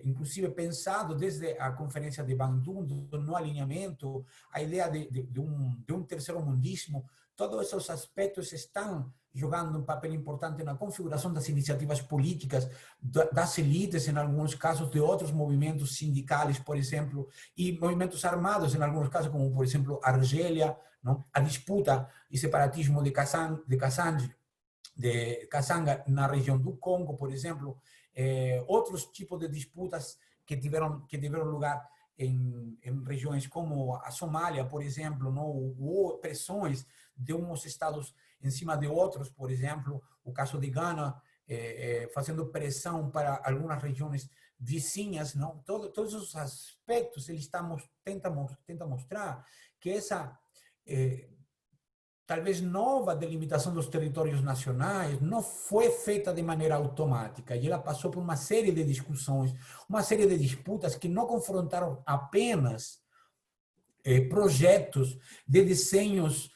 inclusive pensado desde a Conferência de Bandung, do no alinhamento, a ideia de um terceiro mundismo, todos esses aspectos estão jogando um papel importante na configuração das iniciativas políticas das elites, em alguns casos, de outros movimentos sindicais, por exemplo, e movimentos armados, em alguns casos, como, por exemplo, a Argélia, não? A disputa e separatismo de Kassanga na região do Congo, por exemplo, outros tipos de disputas que tiveram lugar em regiões como a Somália, por exemplo, não? Ou pressões de uns estados em cima de outros, por exemplo, o caso de Gana, fazendo pressão para algumas regiões vizinhas, não? Todos os aspectos eles tentam mostrar que essa talvez nova delimitação dos territórios nacionais não foi feita de maneira automática e ela passou por uma série de discussões, uma série de disputas que não confrontaram apenas projetos de desenhos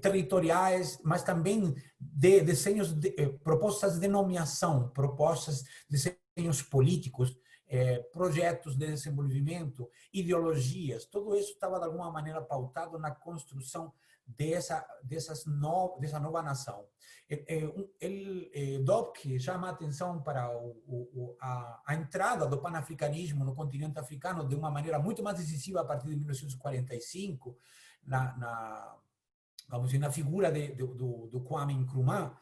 territoriais, mas também de desenhos, propostas de nomeação, propostas de desenhos políticos, projetos de desenvolvimento, ideologias, tudo isso estava de alguma maneira pautado na construção dessa nova nação. Dobke chama a atenção para a entrada do panafricanismo no continente africano de uma maneira muito mais decisiva a partir de 1945, vamos dizer, na figura do Kwame Nkrumah,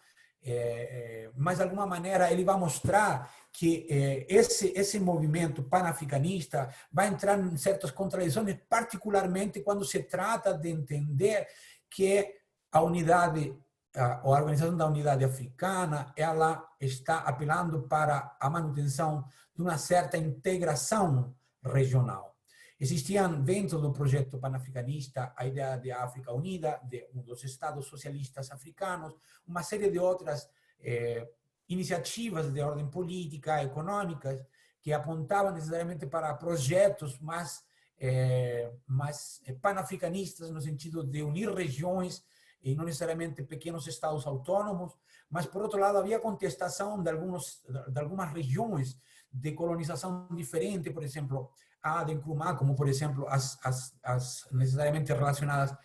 mas de alguma maneira ele vai mostrar que esse movimento panafricanista vai entrar em certas contradições, particularmente quando se trata de entender que a unidade, a Organização da Unidade Africana, ela está apelando para a manutenção de uma certa integração regional. Existiam dentro do projeto panafricanista a ideia de África Unida, dos Estados socialistas africanos, uma série de outras iniciativas de ordem política, econômicas, que apontavam necessariamente para projetos mais panafricanistas, no sentido de unir regiões e não necessariamente pequenos estados autônomos, mas, por outro lado, havia contestação de algumas regiões de colonização diferente, por exemplo, a de Nkrumah, como, por exemplo, as necessariamente relacionadas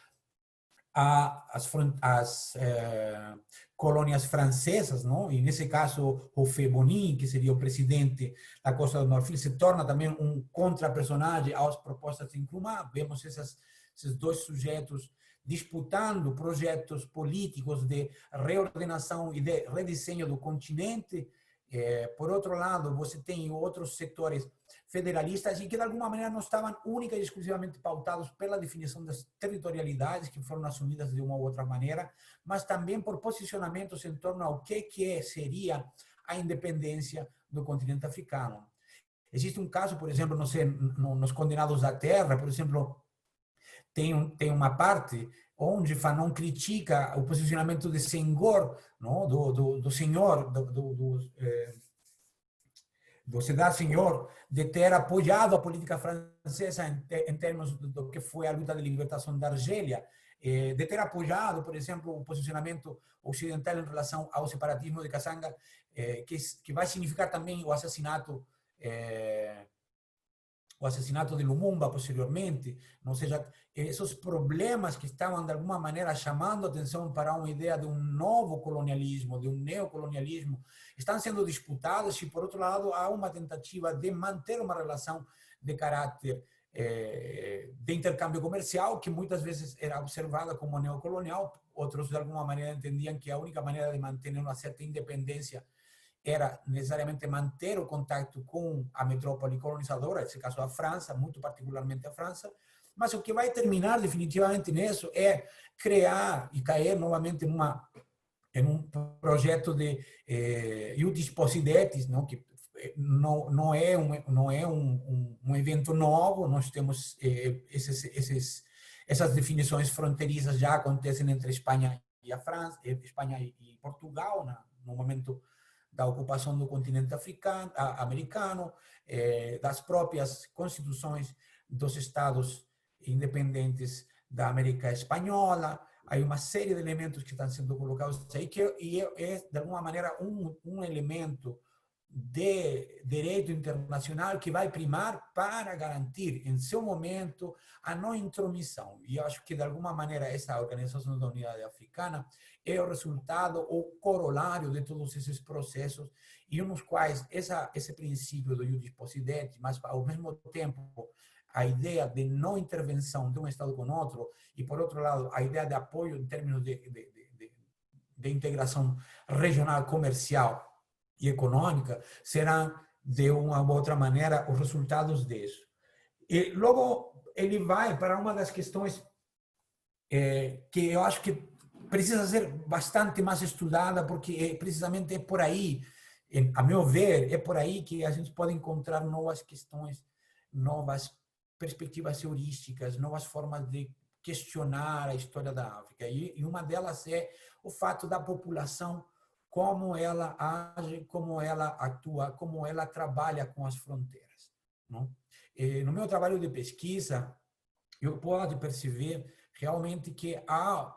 às colônias francesas, não? E nesse caso o Feboni, que seria o presidente da Costa do Marfim, se torna também um contra-personagem às propostas de Nkrumah. Vemos esses dois sujeitos disputando projetos políticos de reordenação e de rediseño do continente. Por outro lado, você tem outros setores federalistas e que, de alguma maneira, não estavam única e exclusivamente pautados pela definição das territorialidades, que foram assumidas de uma ou outra maneira, mas também por posicionamentos em torno ao que seria a independência do continente africano. Existe um caso, por exemplo, nos Condenados da Terra, por exemplo, tem uma parte onde Fanon critica o posicionamento de Senghor, não? do senhor, do Sédar Senghor, de ter apoiado a política francesa em termos do que foi a luta de libertação da Argélia, de ter apoiado, por exemplo, o posicionamento ocidental em relação ao separatismo de Kassanga, que vai significar também o assassinato de Lumumba posteriormente, ou seja, esses problemas que estavam de alguma maneira chamando a atenção para uma ideia de um novo colonialismo, de um neocolonialismo, estão sendo disputados e, por outro lado, há uma tentativa de manter uma relação de caráter de intercâmbio comercial, que muitas vezes era observada como neocolonial. Outros, de alguma maneira, entendiam que a única maneira de manter uma certa independência era necessariamente manter o contato com a metrópole colonizadora, nesse caso a França, muito particularmente a França. Mas o que vai terminar definitivamente nisso é criar e cair novamente em um projeto de iudice possidetis, não, que não é um evento novo. Nós temos essas definições fronteiriças já acontecem entre Espanha e a França, Espanha e Portugal, no momento da ocupação do continente americano, das próprias constituições dos estados independentes da América Espanhola. Há uma série de elementos que estão sendo colocados aí, que é de alguma maneira, um elemento de direito internacional que vai primar para garantir, em seu momento, a não intromissão. E eu acho que, de alguma maneira, essa Organização da Unidade Africana é o resultado, o corolário de todos esses processos, e nos quais esse princípio do iudice possidetis, mas, ao mesmo tempo, a ideia de não intervenção de um Estado com outro, e, por outro lado, a ideia de apoio em termos de integração regional, comercial e econômica, serão, de uma ou outra maneira, os resultados disso. E logo ele vai para uma das questões que eu acho que precisa ser bastante mais estudada, porque precisamente é por aí, a meu ver, é por aí que a gente pode encontrar novas questões, novas perspectivas heurísticas, novas formas de questionar a história da África. E uma delas é o fato da população, como ela age, como ela atua, como ela trabalha com as fronteiras. Não? No meu trabalho de pesquisa, eu posso perceber realmente que há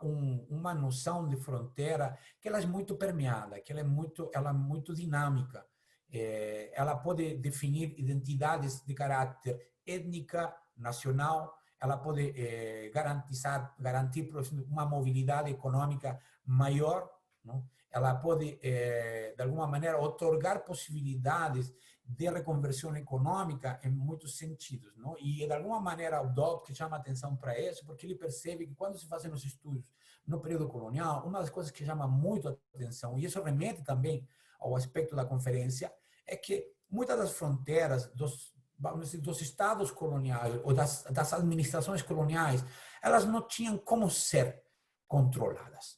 uma noção de fronteira que ela é muito permeada, que ela é muito dinâmica. Ela pode definir identidades de caráter étnica, nacional. Ela pode garantir, por exemplo, uma mobilidade econômica maior. Não? Ela pode, de alguma maneira, otorgar possibilidades de reconversão econômica em muitos sentidos. Não? E, de alguma maneira, o Dobke chama atenção para isso, porque ele percebe que, quando se fazem os estudos no período colonial, uma das coisas que chama muito atenção, e isso remete também ao aspecto da conferência, é que muitas das fronteiras dos estados coloniais ou das administrações coloniais, elas não tinham como ser controladas.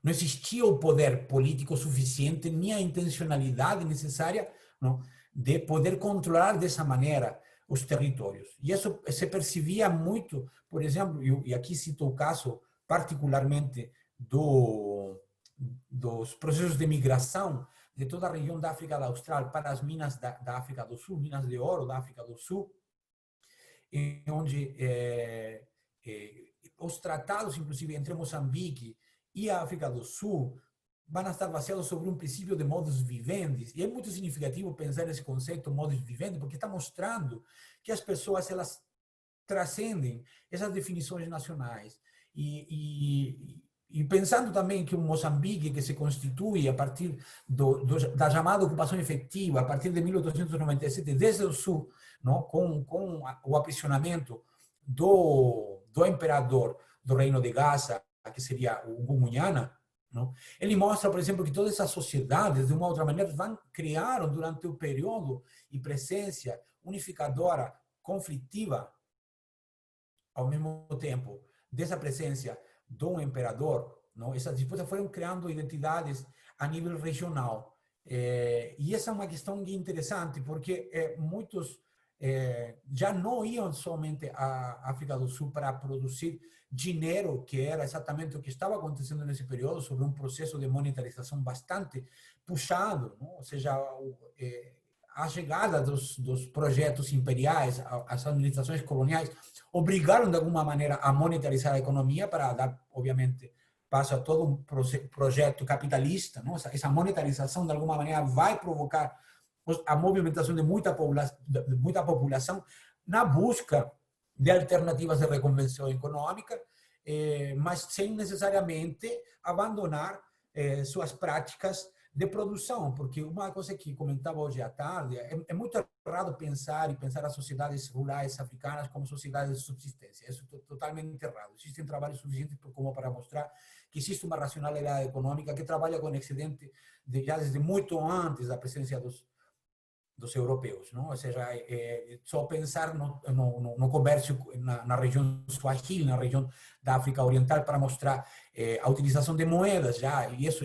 Não existia o poder político suficiente, nem a intencionalidade necessária, não, de poder controlar dessa maneira os territórios. E isso se percebia muito, por exemplo, e aqui cito o caso particularmente dos processos de migração de toda a região da África Austral para as minas da África do Sul, minas de ouro da África do Sul, onde os tratados, inclusive, entre Moçambique e a África do Sul, vão estar baseados sobre um princípio de modus vivendi. E é muito significativo pensar nesse conceito modus vivendi, porque está mostrando que as pessoas, elas transcendem essas definições nacionais. E pensando também que o Moçambique, que se constitui a partir da chamada ocupação efetiva, a partir de 1897, desde o sul, não? Com o aprisionamento do imperador do Reino de Gaza, que seria o Gumuñana, não? Ele mostra, por exemplo, que todas essas sociedades, de uma outra maneira, criaram durante o período e presença unificadora, conflitiva, ao mesmo tempo, dessa presença do imperador, não? Essas disputas foram criando identidades a nível regional. E essa é uma questão interessante, porque muitos já não iam somente à África do Sul para produzir dinheiro, que era exatamente o que estava acontecendo nesse período, sobre um processo de monetarização bastante puxado, não? Ou seja, a chegada dos projetos imperiais, as administrações coloniais, obrigaram de alguma maneira a monetarizar a economia para dar, obviamente, passo a todo um projeto capitalista. Não? Essa monetarização, de alguma maneira, vai provocar a movimentação de muita população na busca de alternativas de reconversão econômica, mas sem necessariamente abandonar suas práticas de produção, porque uma coisa que comentava hoje à tarde, é muito errado pensar as sociedades rurais africanas como sociedades de subsistência. Isso é totalmente errado. Existem trabalhos suficientes como para mostrar que existe uma racionalidade econômica que trabalha com excedente já desde muito antes da presença dos europeus, não? Ou seja, só pensar no comércio na região Swahili, na região da África Oriental, para mostrar a utilização de moedas já, e isso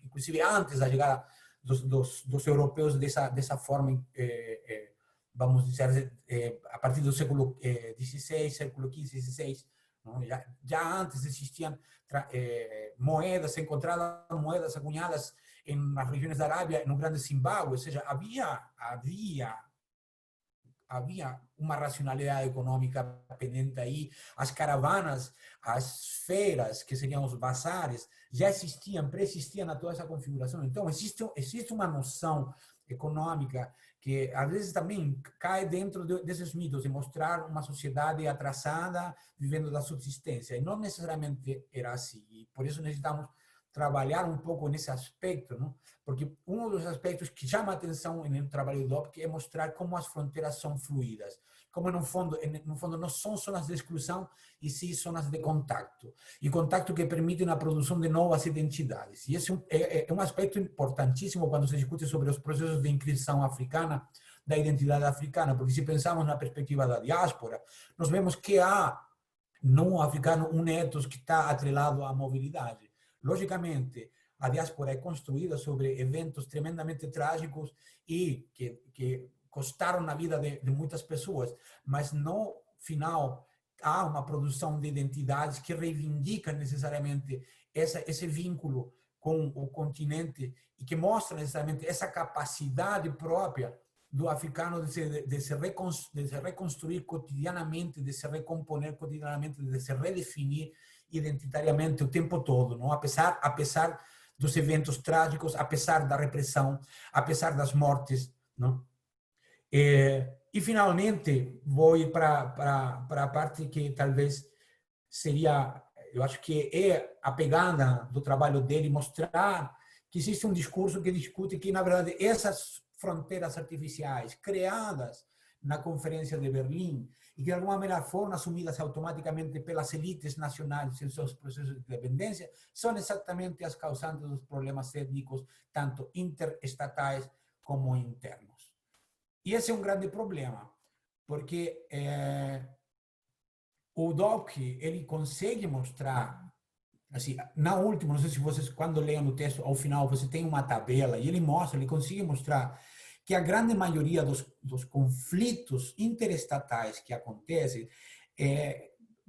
inclusive antes da chegada dos europeus dessa forma, vamos dizer, a partir do século XVI, século XV, XVI, não? Já antes existiam moedas, encontradas moedas acunhadas nas regiões da Arábia, no Grande Zimbábue, ou seja, havia uma racionalidade econômica pendente aí. As caravanas, as feiras, que seriam os bazares, já existiam, preexistiam a toda essa configuração. Então, existe uma noção econômica que, às vezes, também cai dentro desses mitos, de mostrar uma sociedade atrasada, vivendo da subsistência. E não necessariamente era assim. E por isso necessitamos trabalhar um pouco nesse aspecto, não? Porque um dos aspectos que chama a atenção no trabalho do OPC é mostrar como as fronteiras são fluídas, como no fundo não são zonas de exclusão, e sim zonas de contato, e contato que permitem a produção de novas identidades. E esse é um aspecto importantíssimo quando se discute sobre os processos de inscrição africana, da identidade africana, porque se pensamos na perspectiva da diáspora, nós vemos que há no africano um ethos que está atrelado à mobilidade. Logicamente, a diáspora é construída sobre eventos tremendamente trágicos e que custaram a vida de muitas pessoas, mas no final há uma produção de identidades que reivindica necessariamente esse vínculo com o continente e que mostra necessariamente essa capacidade própria do africano de se reconstruir cotidianamente, de se recomponer cotidianamente, de se redefinir identitariamente o tempo todo, não? Apesar dos eventos trágicos, apesar da repressão, apesar das mortes, não? E finalmente vou ir para a parte que talvez seria, eu acho que é a pegada do trabalho dele, mostrar que existe um discurso que discute que, na verdade, essas fronteiras artificiais criadas na Conferência de Berlim e que de alguma maneira foram assumidas automaticamente pelas elites nacionais em seus processos de independência, são exatamente as causantes dos problemas étnicos, tanto interestatais como internos. E esse é um grande problema, porque o Dobke, ele consegue mostrar, assim, na última, não sei se vocês, quando leiam o texto, ao final, você tem uma tabela, e ele consegue mostrar que a grande maioria dos conflitos interestatais que acontecem,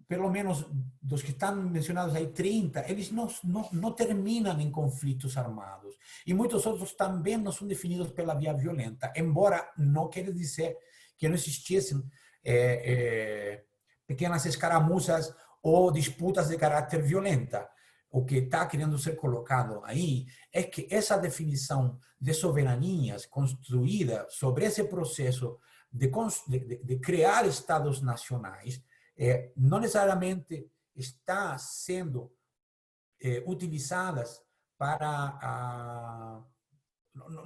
pelo menos dos que estão mencionados aí, 30, eles não terminam em conflitos armados. E muitos outros também não são definidos pela via violenta, embora não quer dizer que não existissem pequenas escaramuças ou disputas de caráter violenta. O que está querendo ser colocado aí é que essa definição de soberanias construída sobre esse processo de criar estados nacionais não necessariamente está sendo utilizadas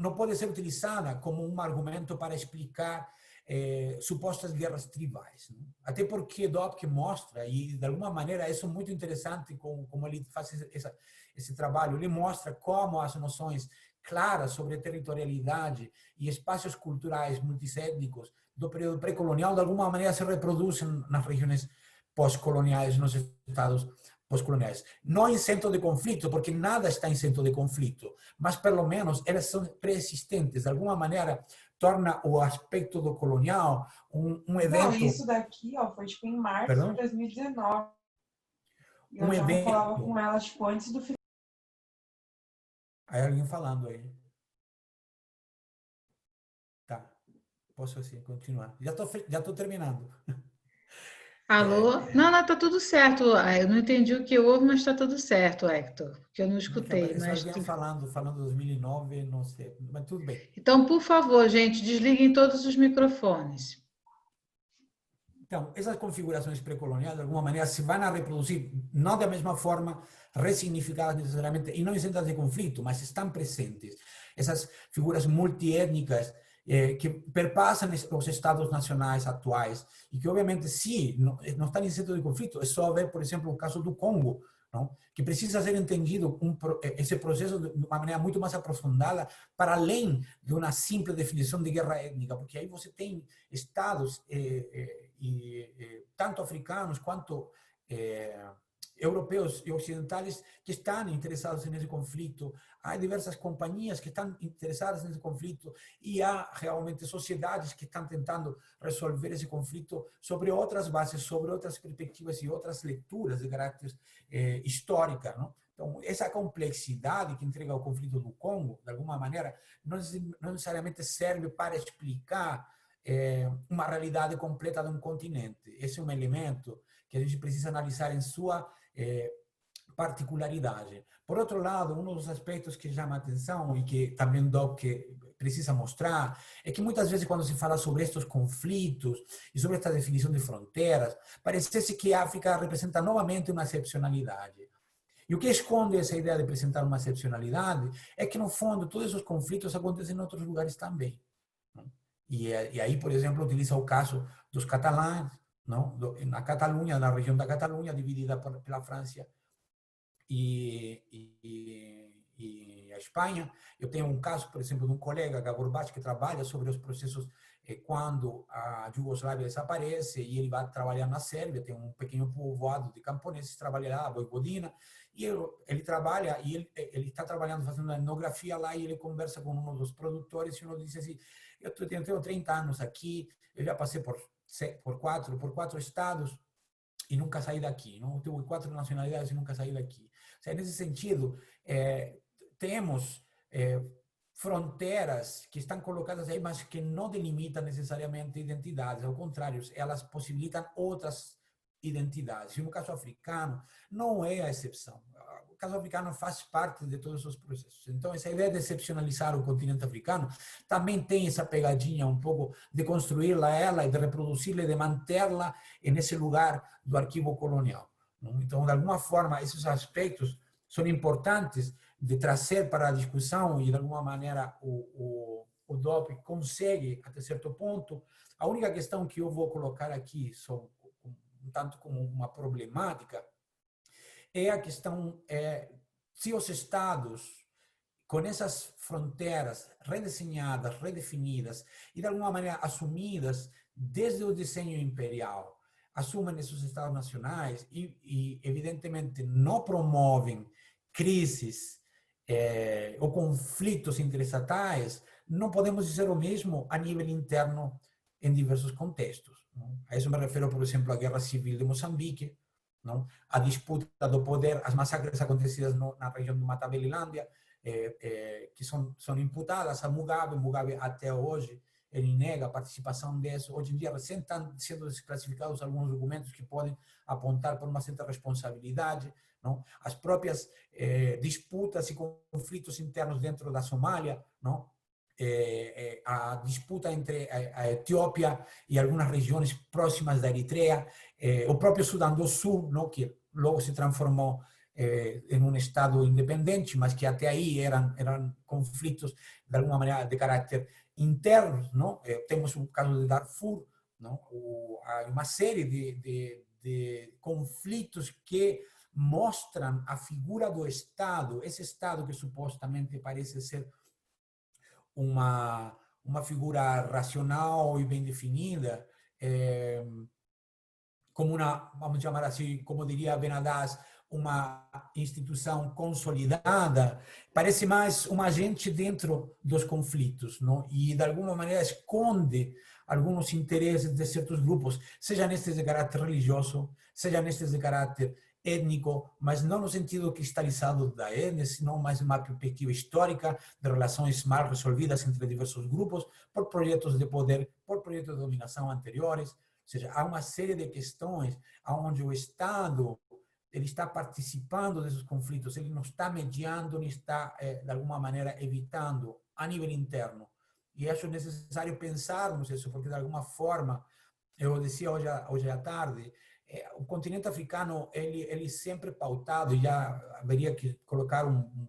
não pode ser utilizada como um argumento para explicar supostas guerras tribais. Não? Até porque Dobke mostra, e de alguma maneira isso é muito interessante como ele faz esse trabalho, ele mostra como as noções claras sobre territorialidade e espaços culturais multissétnicos do período pré-colonial de alguma maneira se reproduzem nas regiões pós-coloniais, nos estados pós-coloniais. Não em centro de conflito, porque nada está em centro de conflito, mas pelo menos elas são pré-existentes, de alguma maneira torna o aspecto do colonial um evento... Não, isso daqui foi tipo em março de 2019. E eu já não falava com ela tipo, antes do final. Aí alguém falando aí. Tá, posso assim continuar. Já tô terminando. Alô? Não, tá tudo certo. Eu não entendi o que houve, mas está tudo certo, Hector, porque eu não escutei. Mas alguém falando 2009, não sei, mas tudo bem. Então, por favor, gente, desliguem todos os microfones. Então, essas configurações pré-coloniais, de alguma maneira, se vão a reproduzir, não da mesma forma, ressignificadas necessariamente, e não isentas de conflito, mas estão presentes. Essas figuras multiétnicas que perpassam os estados nacionais atuais e que, obviamente, sim, não estão isentos de conflito. É só ver, por exemplo, o caso do Congo, não? Que precisa ser entendido esse processo de uma maneira muito mais aprofundada, para além de uma simples definição de guerra étnica, porque aí você tem estados tanto africanos quanto europeus e ocidentais que estão interessados nesse conflito. Há diversas companhias que estão interessadas nesse conflito e há realmente sociedades que estão tentando resolver esse conflito sobre outras bases, sobre outras perspectivas e outras leituras de caráter histórica, não? Então, essa complexidade que entrega o conflito do Congo, de alguma maneira, não necessariamente serve para explicar uma realidade completa de um continente. Esse é um elemento que a gente precisa analisar em sua particularidade. Por outro lado, um dos aspectos que chama a atenção e que também o DOC precisa mostrar é que muitas vezes quando se fala sobre estes conflitos e sobre esta definição de fronteiras, parece que a África representa novamente uma excepcionalidade. E o que esconde essa ideia de apresentar uma excepcionalidade é que, no fundo, todos esses conflitos acontecem em outros lugares também. E aí, por exemplo, utiliza o caso dos catalães, não? Na Catalunha, na região da Catalunha, dividida pela França e a Espanha. Eu tenho um caso, por exemplo, de um colega, Gabor Bach, que trabalha sobre os processos quando a Iugoslávia desaparece e ele vai trabalhar na Sérvia. Tem um pequeno povoado de camponeses que trabalha lá, a Voivodina, e ele trabalha, e ele está trabalhando, fazendo uma etnografia lá, e ele conversa com um dos produtores, e um diz assim: eu tenho 30 anos aqui, eu já passei por quatro estados e nunca saí daqui, não? Eu tenho 4 nacionalidades e nunca saí daqui. Ou seja, nesse sentido, temos fronteiras que estão colocadas aí, mas que não delimitam necessariamente identidades, ao contrário, elas possibilitam outras identidades. E no caso africano, não é a exceção. O caso africano faz parte de todos os processos. Então, essa ideia de excepcionalizar o continente africano também tem essa pegadinha um pouco de construí-la ela e de reproduzi-la e de mantê-la nesse lugar do arquivo colonial. Então, de alguma forma, esses aspectos são importantes de trazer para a discussão e, de alguma maneira, o DOP consegue, até certo ponto. A única questão que eu vou colocar aqui, tanto como uma problemática, é a questão se os estados, com essas fronteiras redesenhadas, redefinidas e, de alguma maneira, assumidas desde o desenho imperial, assumem esses estados nacionais e evidentemente, não promovem crises ou conflitos interestatais, não podemos dizer o mesmo a nível interno em diversos contextos. Não? A isso me refiro, por exemplo, à Guerra Civil de Moçambique, não? A disputa do poder, as massacres acontecidas na região do Matabelilândia, que são imputadas a Mugabe. Mugabe, até hoje, ele nega a participação disso. Hoje em dia, recém estão sendo desclassificados alguns documentos que podem apontar para uma certa responsabilidade. Não? As próprias disputas e conflitos internos dentro da Somália, não? A disputa entre a Etiópia e algumas regiões próximas da Eritreia, o próprio Sudão do Sul, não? Que logo se transformou em um estado independente, mas que até aí eram conflitos de alguma maneira de caráter interno, não? Temos o caso de Darfur, não? Há uma série de conflitos que mostram a figura do Estado, esse Estado que supostamente parece ser uma figura racional e bem definida, como vamos chamar assim, como diria Benadas, uma instituição consolidada, parece mais um agente dentro dos conflitos, não? E, de alguma maneira, esconde alguns interesses de certos grupos, seja nestes de caráter religioso, seja nestes de caráter étnico, mas não no sentido cristalizado da etnia, senão mais uma perspectiva histórica de relações mal resolvidas entre diversos grupos, por projetos de poder, por projetos de dominação anteriores. Ou seja, há uma série de questões onde o Estado ele está participando desses conflitos, ele não está mediando, nem está, de alguma maneira, evitando a nível interno. E acho necessário pensarmos isso, porque, de alguma forma, eu dizia hoje à tarde, o continente africano, ele sempre pautado, já haveria que colocar um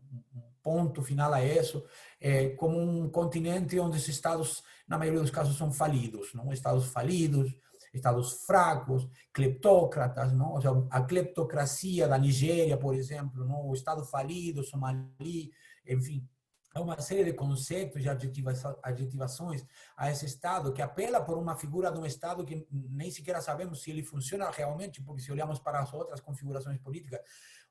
ponto final a isso, como um continente onde os estados, na maioria dos casos, são falidos, não? Estados falidos, estados fracos, cleptócratas, não? Ou seja, a cleptocracia da Nigéria, por exemplo, não? O estado falido, Somali, enfim, há uma série de conceitos e adjetivações a esse Estado que apela por uma figura de um Estado que nem sequer sabemos se ele funciona realmente, porque se olhamos para as outras configurações políticas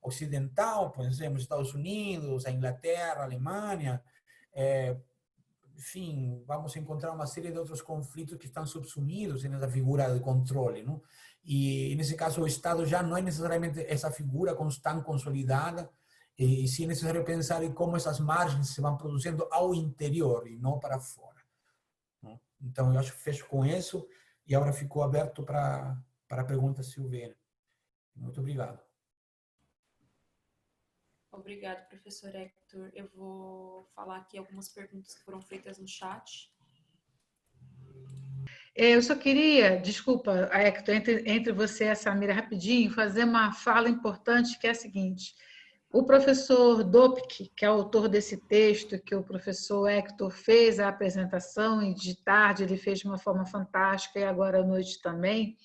ocidental, por exemplo, Estados Unidos, a Inglaterra, a Alemanha, enfim, vamos encontrar uma série de outros conflitos que estão subsumidos nessa figura de controle, não? E nesse caso o Estado já não é necessariamente essa figura tão consolidada, e sim é necessário pensar em como essas margens se vão produzindo ao interior e não para fora. Não? Então, eu acho que fecho com isso e agora ficou aberto para perguntas se houver. Muito obrigado. Obrigado, professor Hector. Eu vou falar aqui algumas perguntas que foram feitas no chat. Eu só queria, desculpa, Hector, entre você e a Samira, rapidinho, fazer uma fala importante, que é a seguinte. O professor Dopke, que é autor desse texto, que o professor Hector fez a apresentação, e de tarde ele fez de uma forma fantástica, e agora à noite também,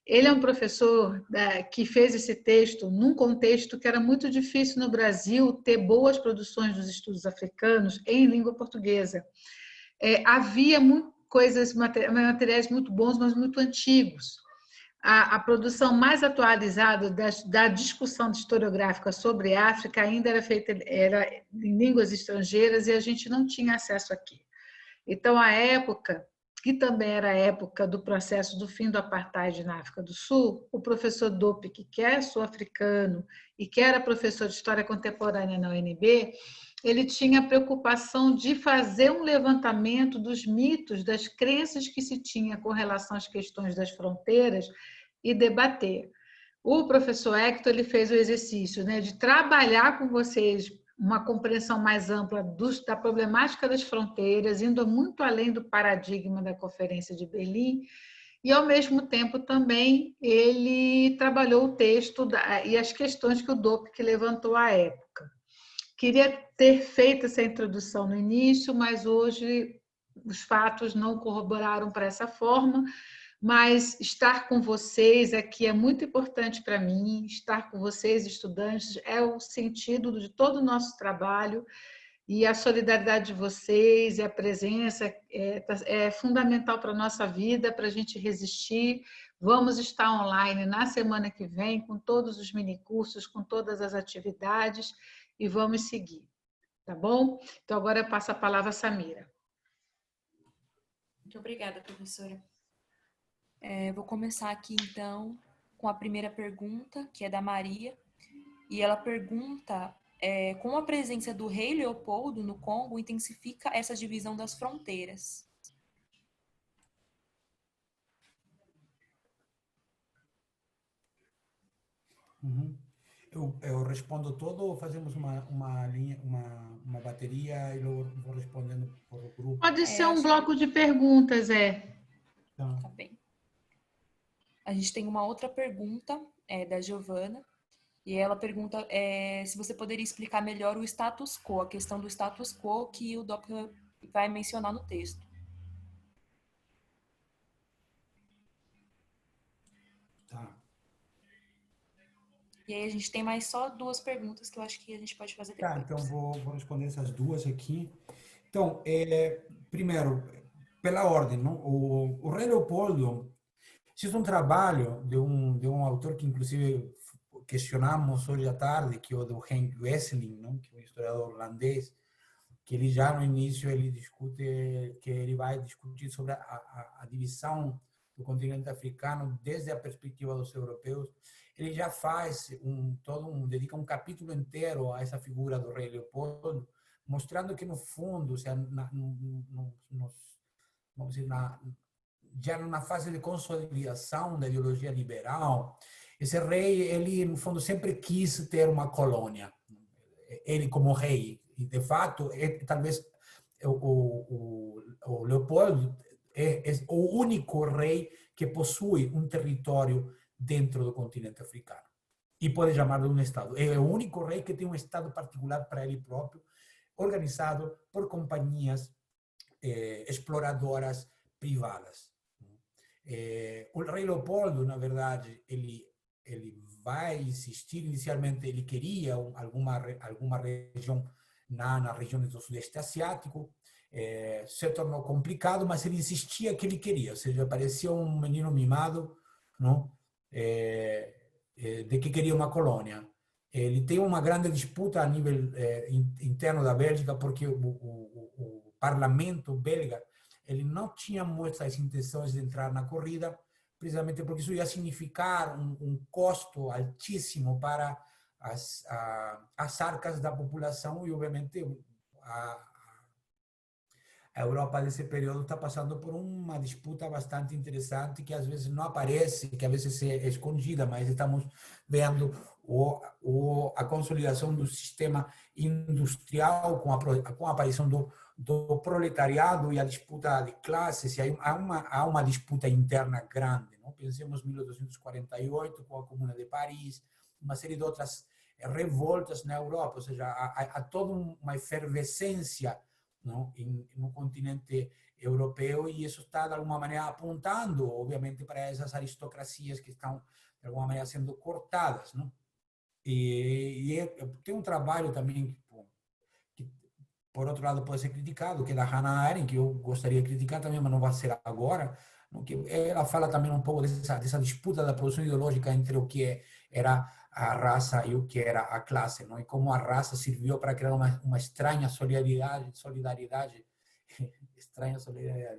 ele é um professor que fez esse texto num contexto que era muito difícil no Brasil ter boas produções dos estudos africanos em língua portuguesa. Havia materiais muito bons, mas muito antigos. A produção mais atualizada da discussão historiográfica sobre a África ainda era em línguas estrangeiras e a gente não tinha acesso aqui. Então, a época, que também era a época do processo do fim do apartheid na África do Sul, o professor Dopke, que é sul-africano e que era professor de História Contemporânea na UNB, ele tinha a preocupação de fazer um levantamento dos mitos, das crenças que se tinha com relação às questões das fronteiras e debater. O professor Hector ele fez o exercício, né, de trabalhar com vocês uma compreensão mais ampla da problemática das fronteiras, indo muito além do paradigma da Conferência de Berlim, e, ao mesmo tempo, também ele trabalhou o texto e as questões que o Dopke levantou à época. Queria ter feito essa introdução no início, mas hoje os fatos não corroboraram para essa forma, mas estar com vocês aqui é muito importante para mim, estar com vocês, estudantes, é o sentido de todo o nosso trabalho, e a solidariedade de vocês e a presença é fundamental para a nossa vida, para a gente resistir. Vamos estar online na semana que vem, com todos os minicursos, com todas as atividades, e vamos seguir, tá bom? Então, agora eu passo a palavra a Samira. Muito obrigada, professora. Vou começar aqui, então, com a primeira pergunta, que é da Maria. E ela pergunta como a presença do rei Leopoldo no Congo intensifica essa divisão das fronteiras. Uhum. Eu respondo todo ou fazemos uma linha, uma bateria e eu vou respondendo por grupo? Pode ser um bloco de perguntas, Tá bem. A gente tem uma outra pergunta da Giovana, e ela pergunta se você poderia explicar melhor o status quo, a questão do status quo que o Dopke vai mencionar no texto. Tá. E aí a gente tem mais só duas perguntas que eu acho que a gente pode fazer depois. Tá, então vou responder essas duas aqui. Então, primeiro, pela ordem, não? O rei Leopoldo, fiz um trabalho de um autor que, inclusive, questionamos hoje à tarde, que é o do Henk Wesseling, não? Que é um historiador holandês, que ele já no início ele discute, que ele vai discutir sobre a divisão do continente africano desde a perspectiva dos europeus. Ele já faz dedica um capítulo inteiro a essa figura do rei Leopoldo, mostrando que no fundo, ou seja, vamos dizer, já na fase de consolidação da ideologia liberal, esse rei, ele no fundo sempre quis ter uma colônia, ele como rei, e de fato talvez o Leopoldo é o único rei que possui um território dentro do continente africano. E pode chamar de um Estado. É o único rei que tem um Estado particular para ele próprio, organizado por companhias exploradoras privadas. O rei Leopoldo, na verdade, ele vai insistir, inicialmente ele queria alguma região na região do Sudeste Asiático, se tornou complicado, mas ele insistia que ele queria, ou seja, parecia um menino mimado, não? De que queria uma colônia. Ele tem uma grande disputa a nível interno da Bélgica, porque o parlamento belga ele não tinha muitas intenções de entrar na corrida, precisamente porque isso ia significar um custo altíssimo para as arcas da população e, obviamente, a Europa desse período está passando por uma disputa bastante interessante que às vezes não aparece, que às vezes é escondida, mas estamos vendo a consolidação do sistema industrial com a aparição do proletariado e a disputa de classes. E há uma disputa interna grande. Não? Pensemos em 1248, com a Comuna de Paris, uma série de outras revoltas na Europa, ou seja, há toda uma efervescência no continente europeu, e isso está de alguma maneira apontando, obviamente, para essas aristocracias que estão de alguma maneira sendo cortadas, não? Tem um trabalho também que por outro lado pode ser criticado, que é da Hannah Arendt, que eu gostaria de criticar também, mas não vai ser agora, que ela fala também um pouco dessa disputa da produção ideológica entre o que era a raça e o que era a classe, não? E como a raça serviu para criar uma estranha solidariedade,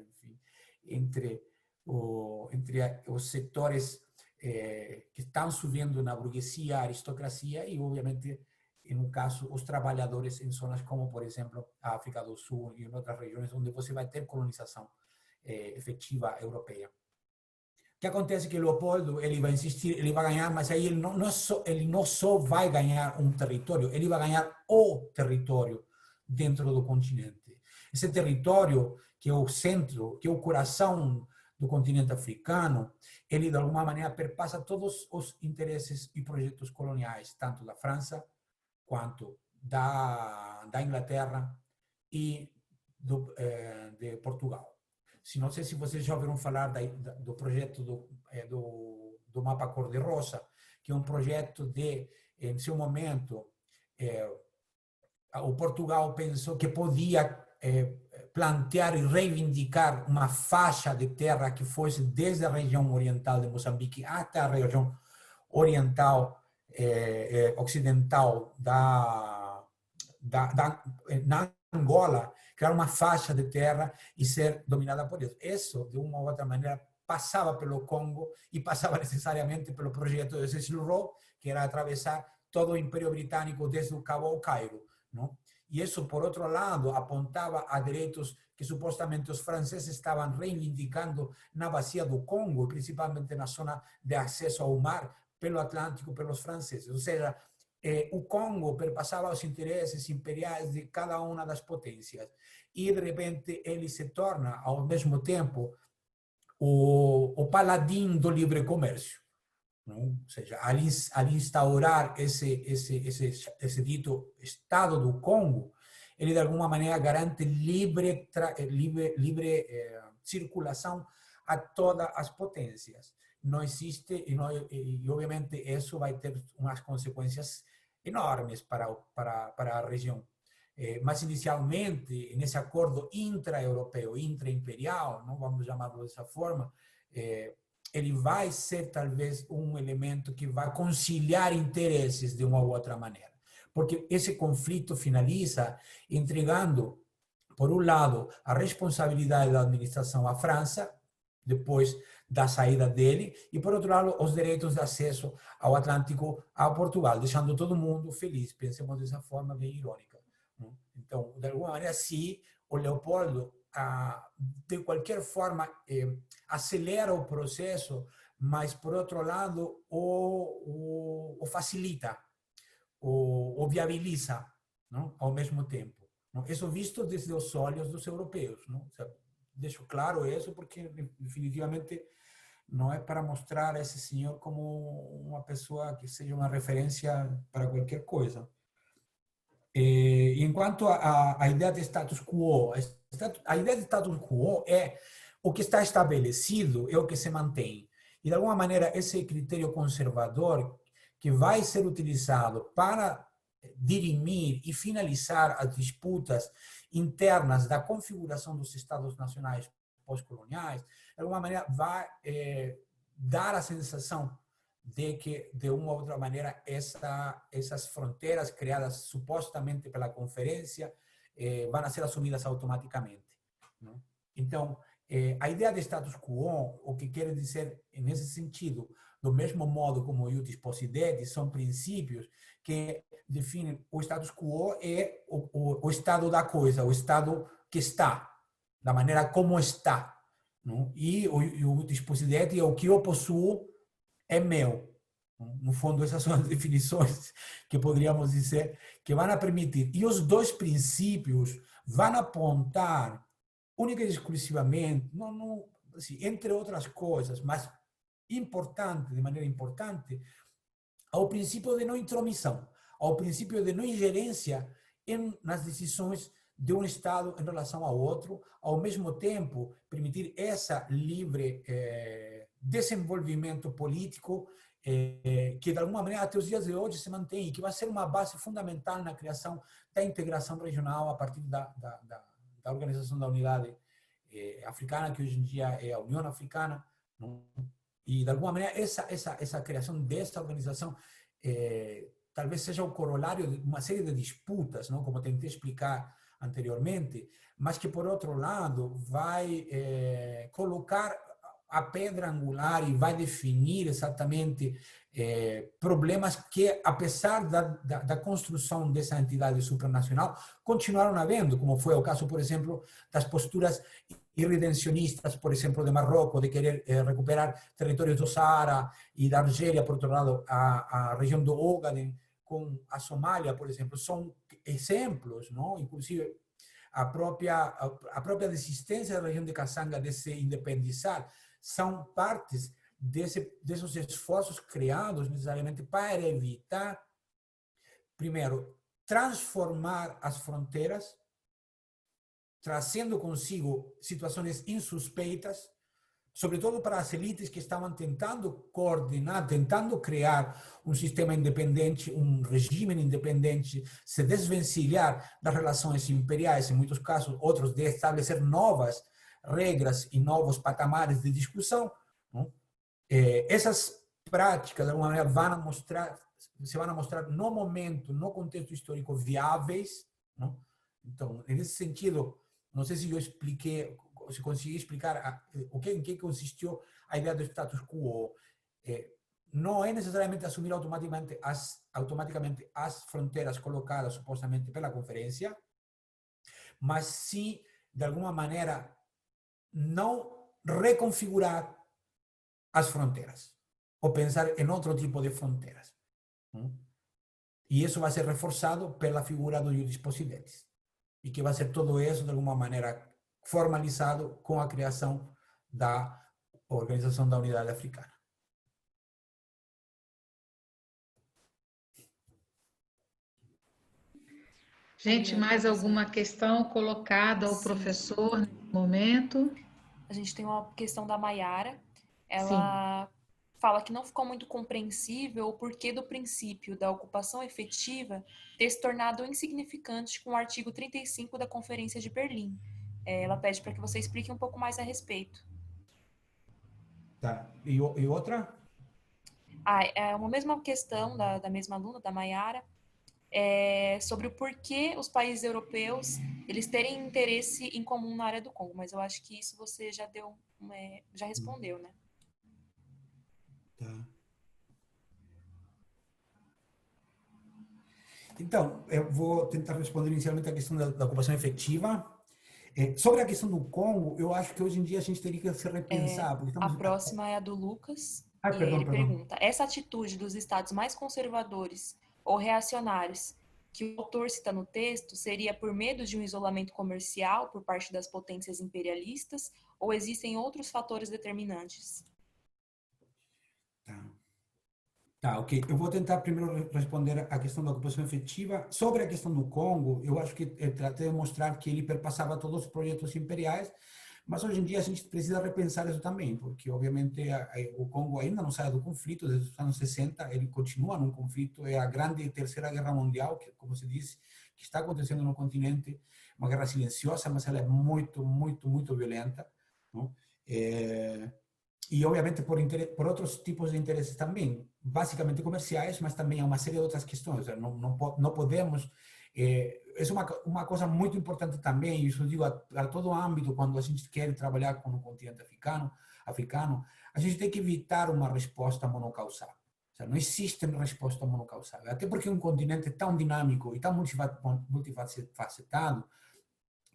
enfim, entre os setores que estão subindo na burguesia, aristocracia e, obviamente, no caso, os trabalhadores em zonas como, por exemplo, a África do Sul e em outras regiões onde você vai ter colonização efetiva europeia. O que acontece é que Leopoldo ele vai insistir, ele vai ganhar, mas aí ele não só vai ganhar um território, ele vai ganhar o território dentro do continente. Esse território, que é o centro, que é o coração do continente africano, ele de alguma maneira perpassa todos os interesses e projetos coloniais, tanto da França quanto da Inglaterra e de Portugal. Não sei se vocês já ouviram falar do projeto do mapa cor-de-rosa, que é um projeto de, em seu momento, o Portugal pensou que podia plantear e reivindicar uma faixa de terra que fosse desde a região oriental de Moçambique até a região oriental, ocidental na Angola, criar uma faixa de terra e ser dominada por isso. Isso, de uma ou outra maneira, passava pelo Congo e passava necessariamente pelo projeto de Cecil Rhodes, que era atravessar todo o Império Britânico desde o Cabo ao Cairo, não? E isso, por outro lado, apontava a direitos que supostamente os franceses estavam reivindicando na bacia do Congo, principalmente na zona de acesso ao mar, pelo Atlântico, pelos franceses. Ou seja, o Congo perpassava os interesses imperiais de cada uma das potências. E, de repente, ele se torna, ao mesmo tempo, o paladino do livre comércio. Não? Ou seja, al instaurar esse dito Estado do Congo, ele, de alguma maneira, garante livre circulação a todas as potências. Não existe, e obviamente isso vai ter umas consequências enormes para a região. Mas inicialmente, nesse acordo intra-europeu, intra-imperial, não vamos chamá-lo dessa forma, ele vai ser talvez um elemento que vai conciliar interesses de uma ou outra maneira. Porque esse conflito finaliza entregando, por um lado, a responsabilidade da administração à França, depois da saída dele, e, por outro lado, os direitos de acesso ao Atlântico a Portugal, deixando todo mundo feliz. Pensemos dessa forma bem irônica. Então, de alguma maneira, sim, o Leopoldo, de qualquer forma, acelera o processo, mas, por outro lado, o facilita, o viabiliza, não? Ao mesmo tempo. Não? Isso visto desde os olhos dos europeus. Não? deixo claro isso, porque definitivamente não é para mostrar esse senhor como uma pessoa que seja uma referência para qualquer coisa. Enquanto a ideia de status quo, a ideia de status quo é o que está estabelecido, é o que se mantém. E, de alguma maneira, esse critério conservador que vai ser utilizado para dirimir e finalizar as disputas internas da configuração dos Estados nacionais pós-coloniais, de alguma maneira vai dar a sensação de que, de uma ou outra maneira, essas fronteiras criadas supostamente pela conferência vão ser assumidas automaticamente. Não? Então, a ideia de status quo, o que quer dizer, nesse sentido, do mesmo modo como o iudice possidetis, são princípios que definem o status quo é o estado da coisa, o estado que está, da maneira como está. Não? E o iudice possidetis é o que eu possuo é meu. No fundo, essas são as definições que poderíamos dizer que vão permitir. E os dois princípios vão apontar única e exclusivamente, não, assim, entre outras coisas, mas importante, de maneira importante, ao princípio de não intromissão, ao princípio de não ingerência nas decisões de um Estado em relação ao outro, ao mesmo tempo permitir essa livre desenvolvimento político que de alguma maneira até os dias de hoje se mantém e que vai ser uma base fundamental na criação da integração regional a partir da Organização da Unidade Africana, que hoje em dia é a União Africana, não? E de alguma maneira essa criação dessa organização talvez seja o corolário de uma série de disputas, não? Como tentei explicar anteriormente, mas que por outro lado vai colocar a pedra angular e vai definir exatamente problemas que, apesar da construção dessa entidade supranacional, continuaram havendo, como foi o caso, por exemplo, das posturas irredencionistas, por exemplo, de Marrocos, de querer recuperar territórios do Saara, e da Argélia, por outro lado, a região do Ogaden, com a Somália, por exemplo, são exemplos, não? Inclusive a própria desistência da região de Kassanga de se independizar, são partes desses esforços criados necessariamente para evitar, primeiro, transformar as fronteiras, trazendo consigo situações insuspeitas, sobretudo para as elites que estavam tentando coordenar, tentando criar um sistema independente, um regime independente, se desvencilhar das relações imperiais, em muitos casos, outros de estabelecer novas regras e novos patamares de discussão. Não? Essas práticas, de alguma maneira, se vão mostrar no momento, no contexto histórico, viáveis. Não? Então, nesse sentido, não sei se eu expliquei, se consegui explicar em que consistiu a ideia do status quo. Não é necessariamente assumir automaticamente as fronteiras colocadas supostamente pela conferência, mas sim, de alguma maneira, não reconfigurar as fronteiras ou pensar em outro tipo de fronteiras. E isso vai ser reforçado pela figura do iudice possidetis. E que vai ser todo isso, de alguma maneira, formalizado com a criação da Organização da Unidade Africana. Gente, mais alguma questão colocada ao professor no momento? A gente tem uma questão da Maiara. Ela fala que não ficou muito compreensível o porquê do princípio da ocupação efetiva ter se tornado insignificante com o artigo 35 da Conferência de Berlim. Ela pede para que você explique um pouco mais a respeito. Tá. E outra? É uma mesma questão da mesma aluna, da Maiara, sobre o porquê os países europeus eles terem interesse em comum na área do Congo, mas eu acho que isso você já deu, já respondeu, né? Tá. Então, eu vou tentar responder inicialmente a questão da ocupação efetiva. Sobre a questão do Congo, eu acho que hoje em dia a gente teria que se repensar. A próxima é a do Lucas. Perdão. Pergunta: essa atitude dos estados mais conservadores ou reacionários que o autor cita no texto seria por medo de um isolamento comercial por parte das potências imperialistas ou existem outros fatores determinantes? Tá, ok. Eu vou tentar primeiro responder a questão da ocupação efetiva. Sobre a questão do Congo, eu acho que tratei de mostrar que ele perpassava todos os projetos imperiais, mas hoje em dia a gente precisa repensar isso também, porque obviamente o Congo ainda não sai do conflito, desde os anos 60 ele continua num conflito, é a grande terceira guerra mundial, que, como se disse, que está acontecendo no continente, uma guerra silenciosa, mas ela é muito, muito, muito violenta, não? E obviamente por outros tipos de interesses também, basicamente comerciais, mas também há uma série de outras questões. Não podemos... é uma coisa muito importante também, isso digo a todo âmbito, quando a gente quer trabalhar com o continente africano, a gente tem que evitar uma resposta monocausal. Não existe resposta monocausal, até porque é um continente tão dinâmico e tão multifacetado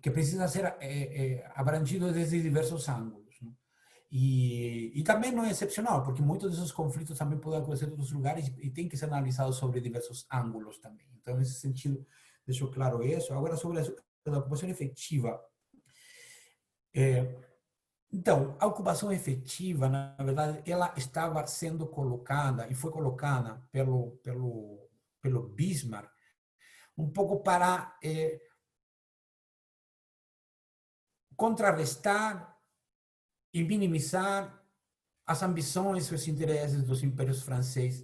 que precisa ser abrangido desde diversos ângulos. E também não é excepcional, porque muitos desses conflitos também podem acontecer em outros lugares e tem que ser analisados sobre diversos ângulos também. Então, nesse sentido, deixo claro isso. Agora, sobre a ocupação efetiva. Então, a ocupação efetiva, na verdade, ela estava sendo colocada, e foi colocada pelo Bismarck, um pouco para contrarrestar e minimizar as ambições e os interesses dos impérios francês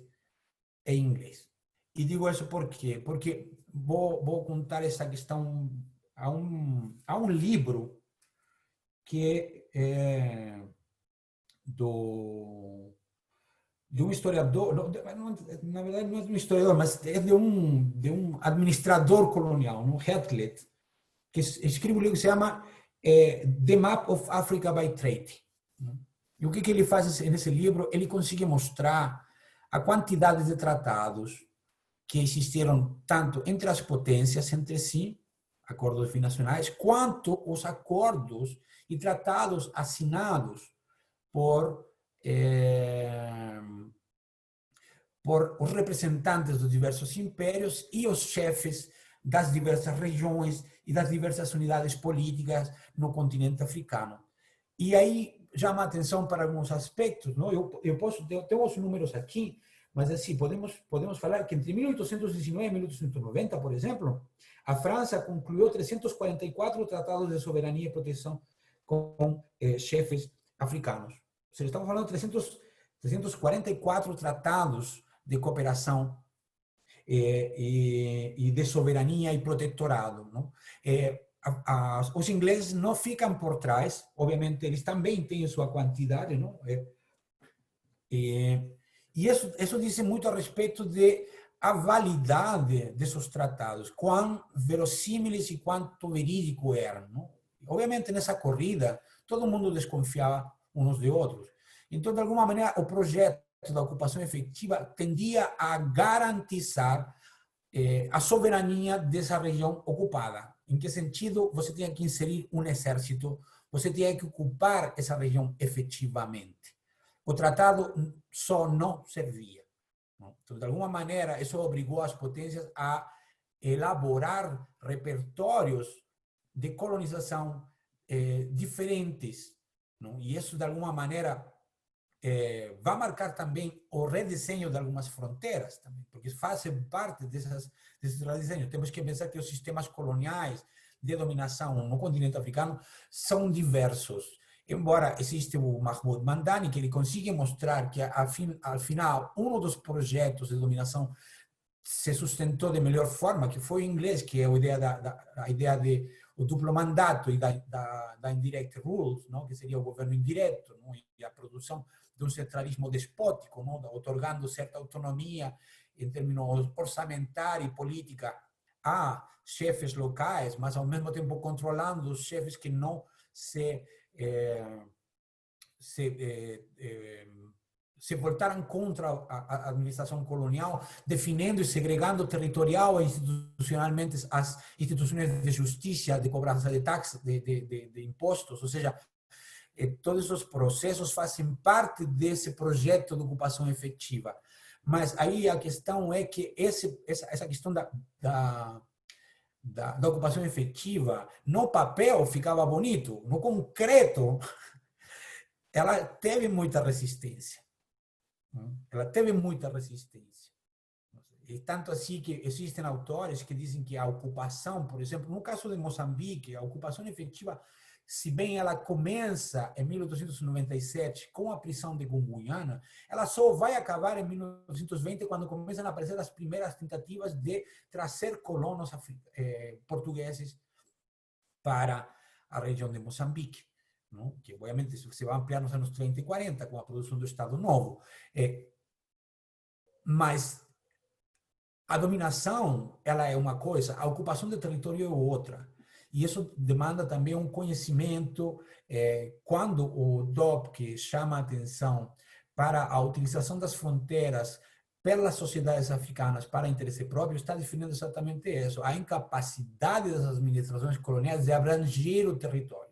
e inglês. E digo isso por quê? Porque vou contar essa questão a um livro que é de um historiador, na verdade não é de um historiador, mas é de um administrador colonial, um Hetlett, que escreve um livro que se chama The Map of Africa by Trade. E o que ele faz nesse livro? Ele consegue mostrar a quantidade de tratados que existiram tanto entre as potências entre si, acordos binacionais, quanto os acordos e tratados assinados por os representantes dos diversos impérios e os chefes das diversas regiões e das diversas unidades políticas no continente africano. E aí chama a atenção para alguns aspectos, não? Eu tenho os números aqui, mas assim, podemos falar que entre 1819 e 1890, por exemplo, a França concluiu 344 tratados de soberania e proteção com chefes africanos. Ou seja, estamos falando de 344 tratados de cooperação e de soberania e protetorado, não? Os ingleses não ficam por trás, obviamente eles também têm sua quantidade, não? E isso diz muito a respeito da validade desses tratados, quão verossímiles e quanto verídico eram, não? Obviamente nessa corrida todo mundo desconfiava uns de outros, então de alguma maneira o projeto da ocupação efetiva tendia a garantizar a soberania dessa região ocupada. Em que sentido? Você tinha que inserir um exército, você tinha que ocupar essa região efetivamente. O tratado só não servia. Então, de alguma maneira, isso obrigou as potências a elaborar repertórios de colonização diferentes. Não? E isso, de alguma maneira, vai marcar também o redesenho de algumas fronteiras, também, porque fazem parte desses redesenhos. Temos que pensar que os sistemas coloniais de dominação no continente africano são diversos. Embora exista o Mahmoud Mandani, que ele consiga mostrar que, ao final, um dos projetos de dominação se sustentou de melhor forma, que foi o inglês, que é a ideia de o duplo mandato e da indirect rules, não? Que seria o governo indireto, não? E a produção de um centralismo despótico, não? Otorgando certa autonomia em termos orçamentário e política a chefes locais, mas ao mesmo tempo controlando os chefes que não se voltaram contra a administração colonial, definindo e segregando territorial e institucionalmente as instituições de justiça, de cobrança de taxas, de impostos, ou seja, todos esses processos fazem parte desse projeto de ocupação efetiva. Mas aí a questão é que essa questão da ocupação efetiva, no papel ficava bonito, no concreto, ela teve muita resistência. Ela teve muita resistência. E tanto assim que existem autores que dizem que a ocupação, por exemplo, no caso de Moçambique, a ocupação efetiva, se bem ela começa em 1897 com a prisão de Gungunhana, ela só vai acabar em 1920 quando começam a aparecer as primeiras tentativas de trazer colonos portugueses para a região de Moçambique, não? Que obviamente se vai ampliar nos anos 30 e 40 com a produção do Estado Novo. Mas a dominação, ela é uma coisa, a ocupação do território é outra. E isso demanda também um conhecimento. Quando o Dobke chama a atenção para a utilização das fronteiras pelas sociedades africanas para interesse próprio, está definindo exatamente isso, a incapacidade das administrações coloniais de abranger o território.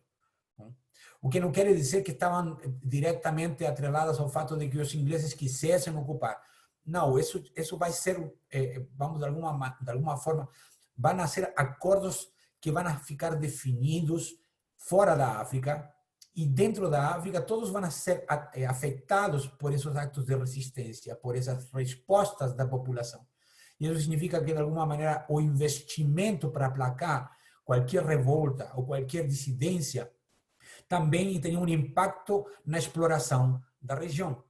O que não quer dizer que estavam diretamente atreladas ao fato de que os ingleses quisessem ocupar. Não, isso vai ser, vamos, de alguma forma, vão a ser acordos que vão ficar definidos fora da África, e dentro da África todos vão ser afetados por esses atos de resistência, por essas respostas da população. E isso significa que, de alguma maneira, o investimento para aplacar qualquer revolta ou qualquer dissidência também tem um impacto na exploração da região.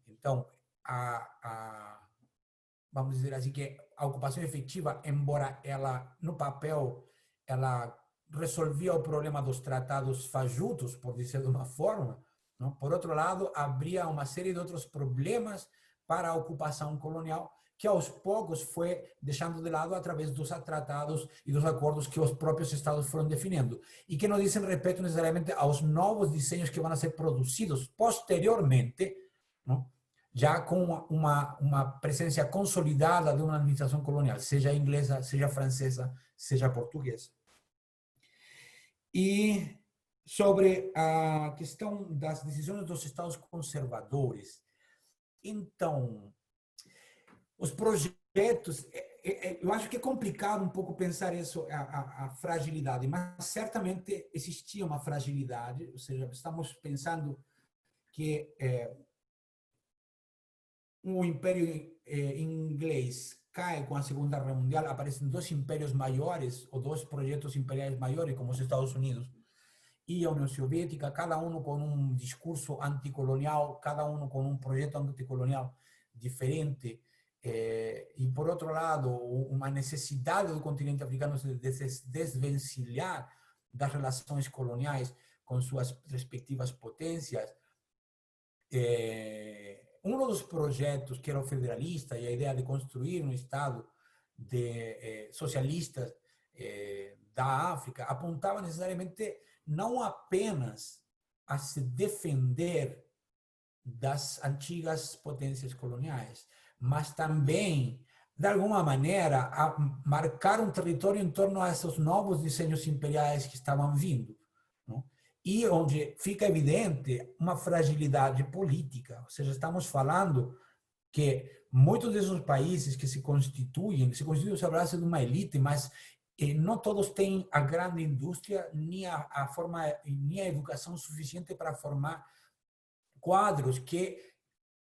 Então, vamos dizer assim, que a ocupação efetiva, embora ela, no papel, ela resolvia o problema dos tratados fajutos, por dizer de uma forma, não? Por outro lado, abria uma série de outros problemas para a ocupação colonial, que aos poucos foi deixando de lado através dos tratados e dos acordos que os próprios estados foram definindo, e que não dizem respeito necessariamente aos novos desenhos que vão ser produzidos posteriormente, não? Já com uma presença consolidada de uma administração colonial, seja inglesa, seja francesa, seja portuguesa. E sobre a questão das decisões dos estados conservadores, então, os projetos, eu acho que é complicado um pouco pensar isso, a fragilidade, mas certamente existia uma fragilidade, ou seja, estamos pensando que o Império inglês cai com a Segunda Guerra Mundial, aparecem dois impérios maiores, ou dois projetos imperiais maiores, como os Estados Unidos e a União Soviética, cada um com um discurso anticolonial, cada um com um projeto anticolonial diferente, e, por outro lado, uma necessidade do continente africano de se desvencilhar das relações coloniais com suas respectivas potências. Um dos projetos, que era o federalista, e a ideia de construir um Estado socialista da África, apontava necessariamente não apenas a se defender das antigas potências coloniais, mas também, de alguma maneira, a marcar um território em torno a esses novos desenhos imperiais que estavam vindo, não? E onde fica evidente uma fragilidade política, ou seja, estamos falando que muitos desses países que se constituem sobre a base de uma elite, mas não todos têm a grande indústria, nem nem a educação suficiente para formar quadros que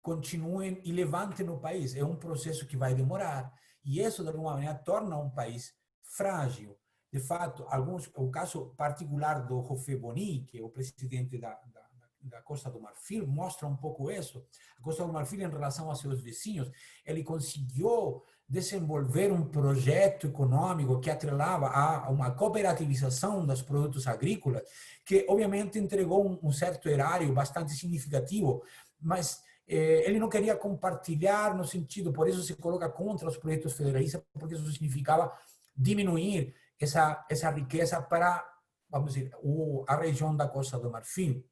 continuem e levantem o país. É um processo que vai demorar. E isso, de alguma maneira, torna um país frágil. De fato, o caso particular do José Boni, que é o presidente da Costa do Marfim, mostra um pouco isso. A Costa do Marfim, em relação aos seus vizinhos, ele conseguiu desenvolver um projeto econômico que atrelava a uma cooperativização dos produtos agrícolas, que obviamente entregou um certo erário bastante significativo, mas ele não queria compartilhar no sentido, por isso se coloca contra os projetos federalistas, porque isso significava diminuir essa riqueza para, vamos dizer, a região da Costa do Marfim.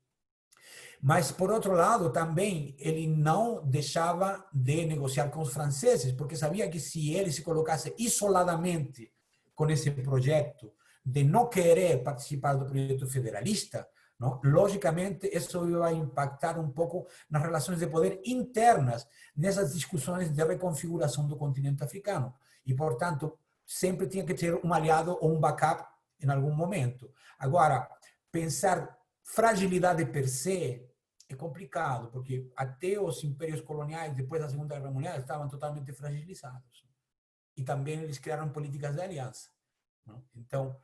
Mas, por outro lado, também ele não deixava de negociar com os franceses, porque sabia que se ele se colocasse isoladamente com esse projeto de não querer participar do projeto federalista, não? Logicamente, isso vai impactar um pouco nas relações de poder internas nessas discussões de reconfiguração do continente africano. E, portanto, sempre tinha que ter um aliado ou um backup em algum momento. Agora, pensar fragilidade per se é complicado, porque até os impérios coloniais, depois da Segunda Guerra Mundial, estavam totalmente fragilizados. E também eles criaram políticas de aliança. Não? Então,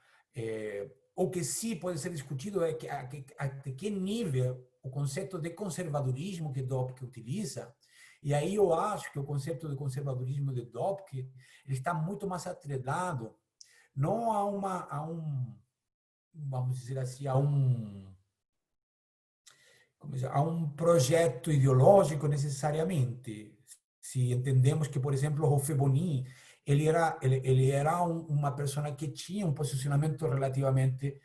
o que sim pode ser discutido é que, até que nível o conceito de conservadorismo que Dobke utiliza, e aí eu acho que o conceito de conservadorismo de Dobke ele está muito mais atrelado não vamos dizer assim, a um projeto ideológico necessariamente. Se entendemos que, por exemplo, o Feboni ele era uma pessoa que tinha um posicionamento relativamente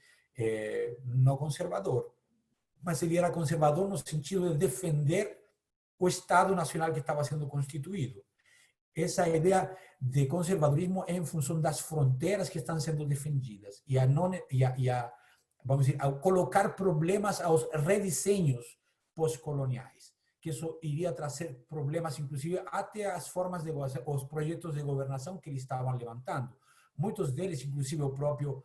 não conservador, mas ele era conservador no sentido de defender o Estado Nacional que estava sendo constituído. Essa ideia de conservadorismo é em função das fronteiras que estão sendo defendidas vamos dizer, a colocar problemas aos redesenhos pós-coloniais, que isso iria trazer problemas, inclusive, até as formas de os projetos de governação que eles estavam levantando. Muitos deles, inclusive o próprio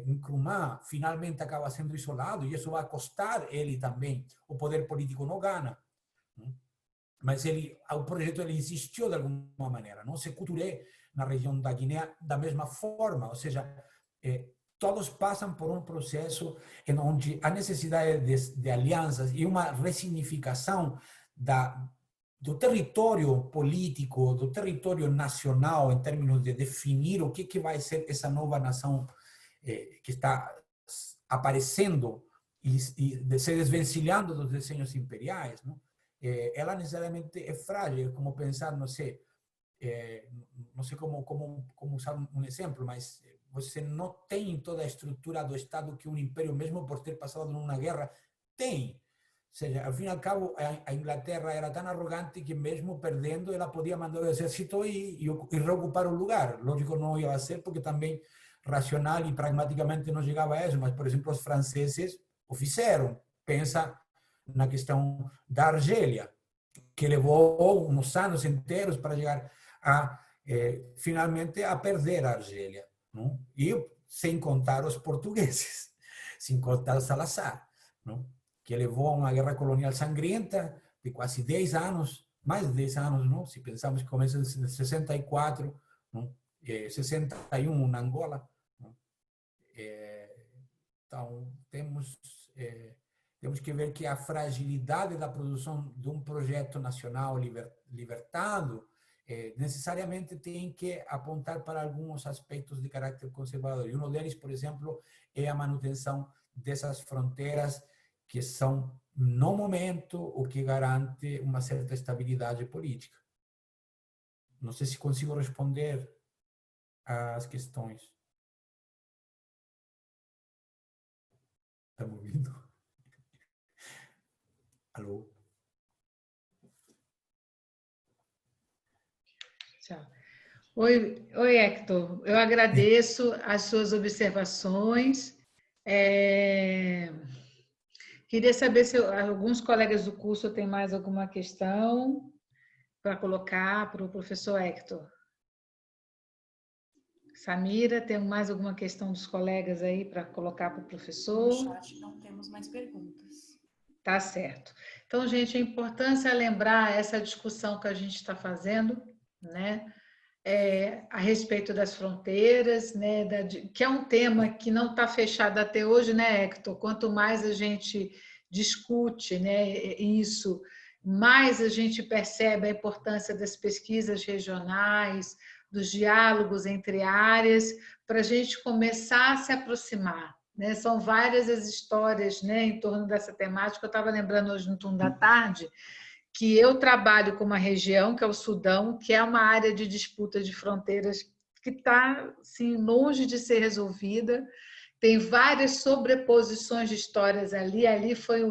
Nkrumah, finalmente acaba sendo isolado, e isso vai custar ele também o poder político no Ghana. Mas o projeto ele existiu de alguma maneira, não se culturou na região da Guiné da mesma forma, ou seja, todos passam por um processo em onde a necessidade de alianças e uma ressignificação do território político, do território nacional, em termos de definir o que vai ser essa nova nação que está aparecendo e se desvencilhando dos desenhos imperiais, não? Ela necessariamente é frágil, como pensar, não sei como usar um exemplo, mas você não tem toda a estrutura do Estado que um império, mesmo por ter passado numa guerra, tem. Ou seja, ao fim e ao cabo, a Inglaterra era tão arrogante que mesmo perdendo, ela podia mandar o exército e reocupar o lugar. Lógico, não ia ser, porque também racional e pragmaticamente não chegava a isso, mas, por exemplo, os franceses o fizeram. Pensa na questão da Argélia, que levou uns anos inteiros para chegar finalmente a perder a Argélia. Não? E sem contar os portugueses, sem contar Salazar, não? Que levou a uma guerra colonial sangrienta de quase 10 anos, mais de 10 anos, não? Se pensamos que começa em 64, não? 61 na Angola. Não? Então, temos que ver que a fragilidade da produção de um projeto nacional libertado necessariamente tem que apontar para alguns aspectos de caráter conservador. E um deles, por exemplo, é a manutenção dessas fronteiras que são, no momento, o que garante uma certa estabilidade política. Não sei se consigo responder às questões. Está me ouvindo? Alô? Tchau. Oi, Hector. Eu agradeço as suas observações. Queria saber se alguns colegas do curso têm mais alguma questão para colocar para o professor Hector. Samira, tem mais alguma questão dos colegas aí para colocar para o professor? No chat não temos mais perguntas. Tá certo. Então, gente, a importância é lembrar essa discussão que a gente está fazendo, né? A respeito das fronteiras, né? Que é um tema que não está fechado até hoje, né, Hector? Quanto mais a gente discute, né, isso, mais a gente percebe a importância das pesquisas regionais, dos diálogos entre áreas, para a gente começar a se aproximar. Né? São várias as histórias, né, em torno dessa temática. Eu estava lembrando hoje no turno da tarde que eu trabalho com uma região, que é o Sudão, que é uma área de disputa de fronteiras que está assim, longe de ser resolvida, Tem várias sobreposições de histórias ali. Ali foi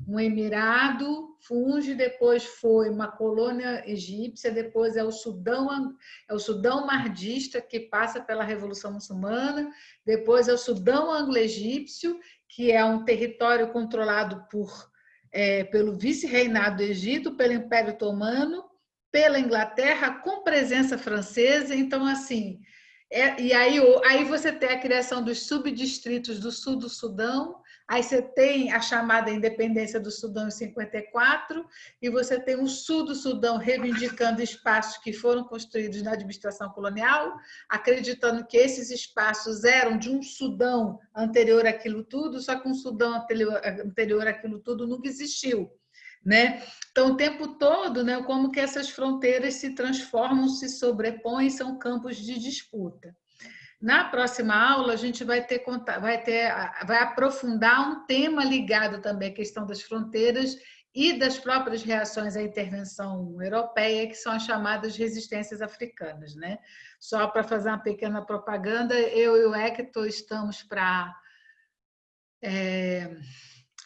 um emirado funge, depois foi uma colônia egípcia, depois é o Sudão mardista, que passa pela Revolução Muçulmana, depois é o Sudão anglo-egípcio, que é um território controlado pelo vice-reinado do Egito, pelo Império Otomano, pela Inglaterra, com presença francesa. Então, assim, e aí você tem a criação dos subdistritos do sul do Sudão, aí você tem a chamada independência do Sudão em 54, e você tem o sul do Sudão reivindicando espaços que foram construídos na administração colonial, acreditando que esses espaços eram de um Sudão anterior àquilo tudo, só que um Sudão anterior àquilo tudo nunca existiu, né? Então, o tempo todo, né, como que essas fronteiras se transformam, se sobrepõem, são campos de disputa. Na próxima aula, a gente vai aprofundar um tema ligado também à questão das fronteiras e das próprias reações à intervenção europeia, que são as chamadas resistências africanas, né? Só para fazer uma pequena propaganda, eu e o Hector estamos para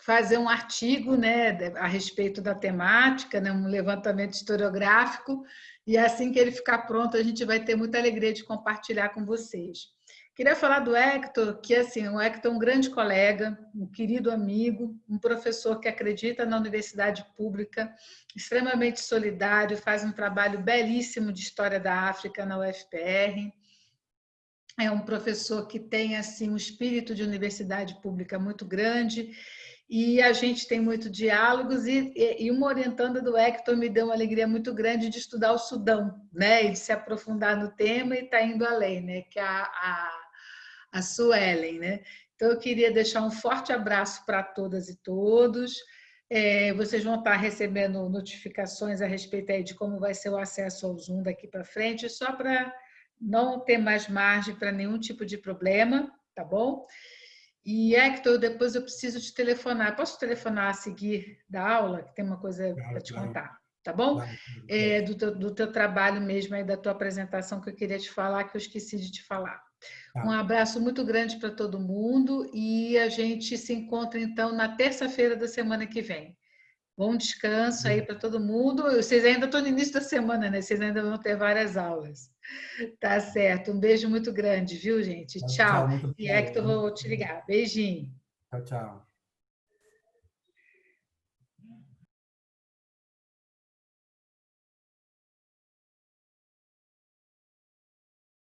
fazer um artigo, né, a respeito da temática, né, um levantamento historiográfico, e assim que ele ficar pronto, a gente vai ter muita alegria de compartilhar com vocês. Queria falar do Hector, que assim, o Hector é um grande colega, um querido amigo, um professor que acredita na universidade pública, extremamente solidário, faz um trabalho belíssimo de História da África na UFPR. É um professor que tem assim um espírito de universidade pública muito grande, e a gente tem muito diálogos, e uma orientanda do Hector me deu uma alegria muito grande de estudar o Sudão, né, e de se aprofundar no tema e está indo além, né, que é a Suelen, né. Então, eu queria deixar um forte abraço para todas e todos. Vocês vão estar recebendo notificações a respeito aí de como vai ser o acesso ao Zoom daqui para frente, só para não ter mais margem para nenhum tipo de problema, tá bom? E, Hector, depois eu preciso te telefonar. Posso telefonar a seguir da aula? Que tem uma coisa para te contar, tá bom? Claro. Do teu trabalho mesmo, aí, da tua apresentação, que eu queria te falar, que eu esqueci de te falar. Tá. Um abraço muito grande para todo mundo e a gente se encontra, então, na terça-feira da semana que vem. Bom descanso aí para todo mundo. Vocês ainda estão no início da semana, né? Vocês ainda vão ter várias aulas. Tá certo. Um beijo muito grande, viu, gente? Tchau. E Hector, vou te ligar. Beijinho. Tchau, tchau.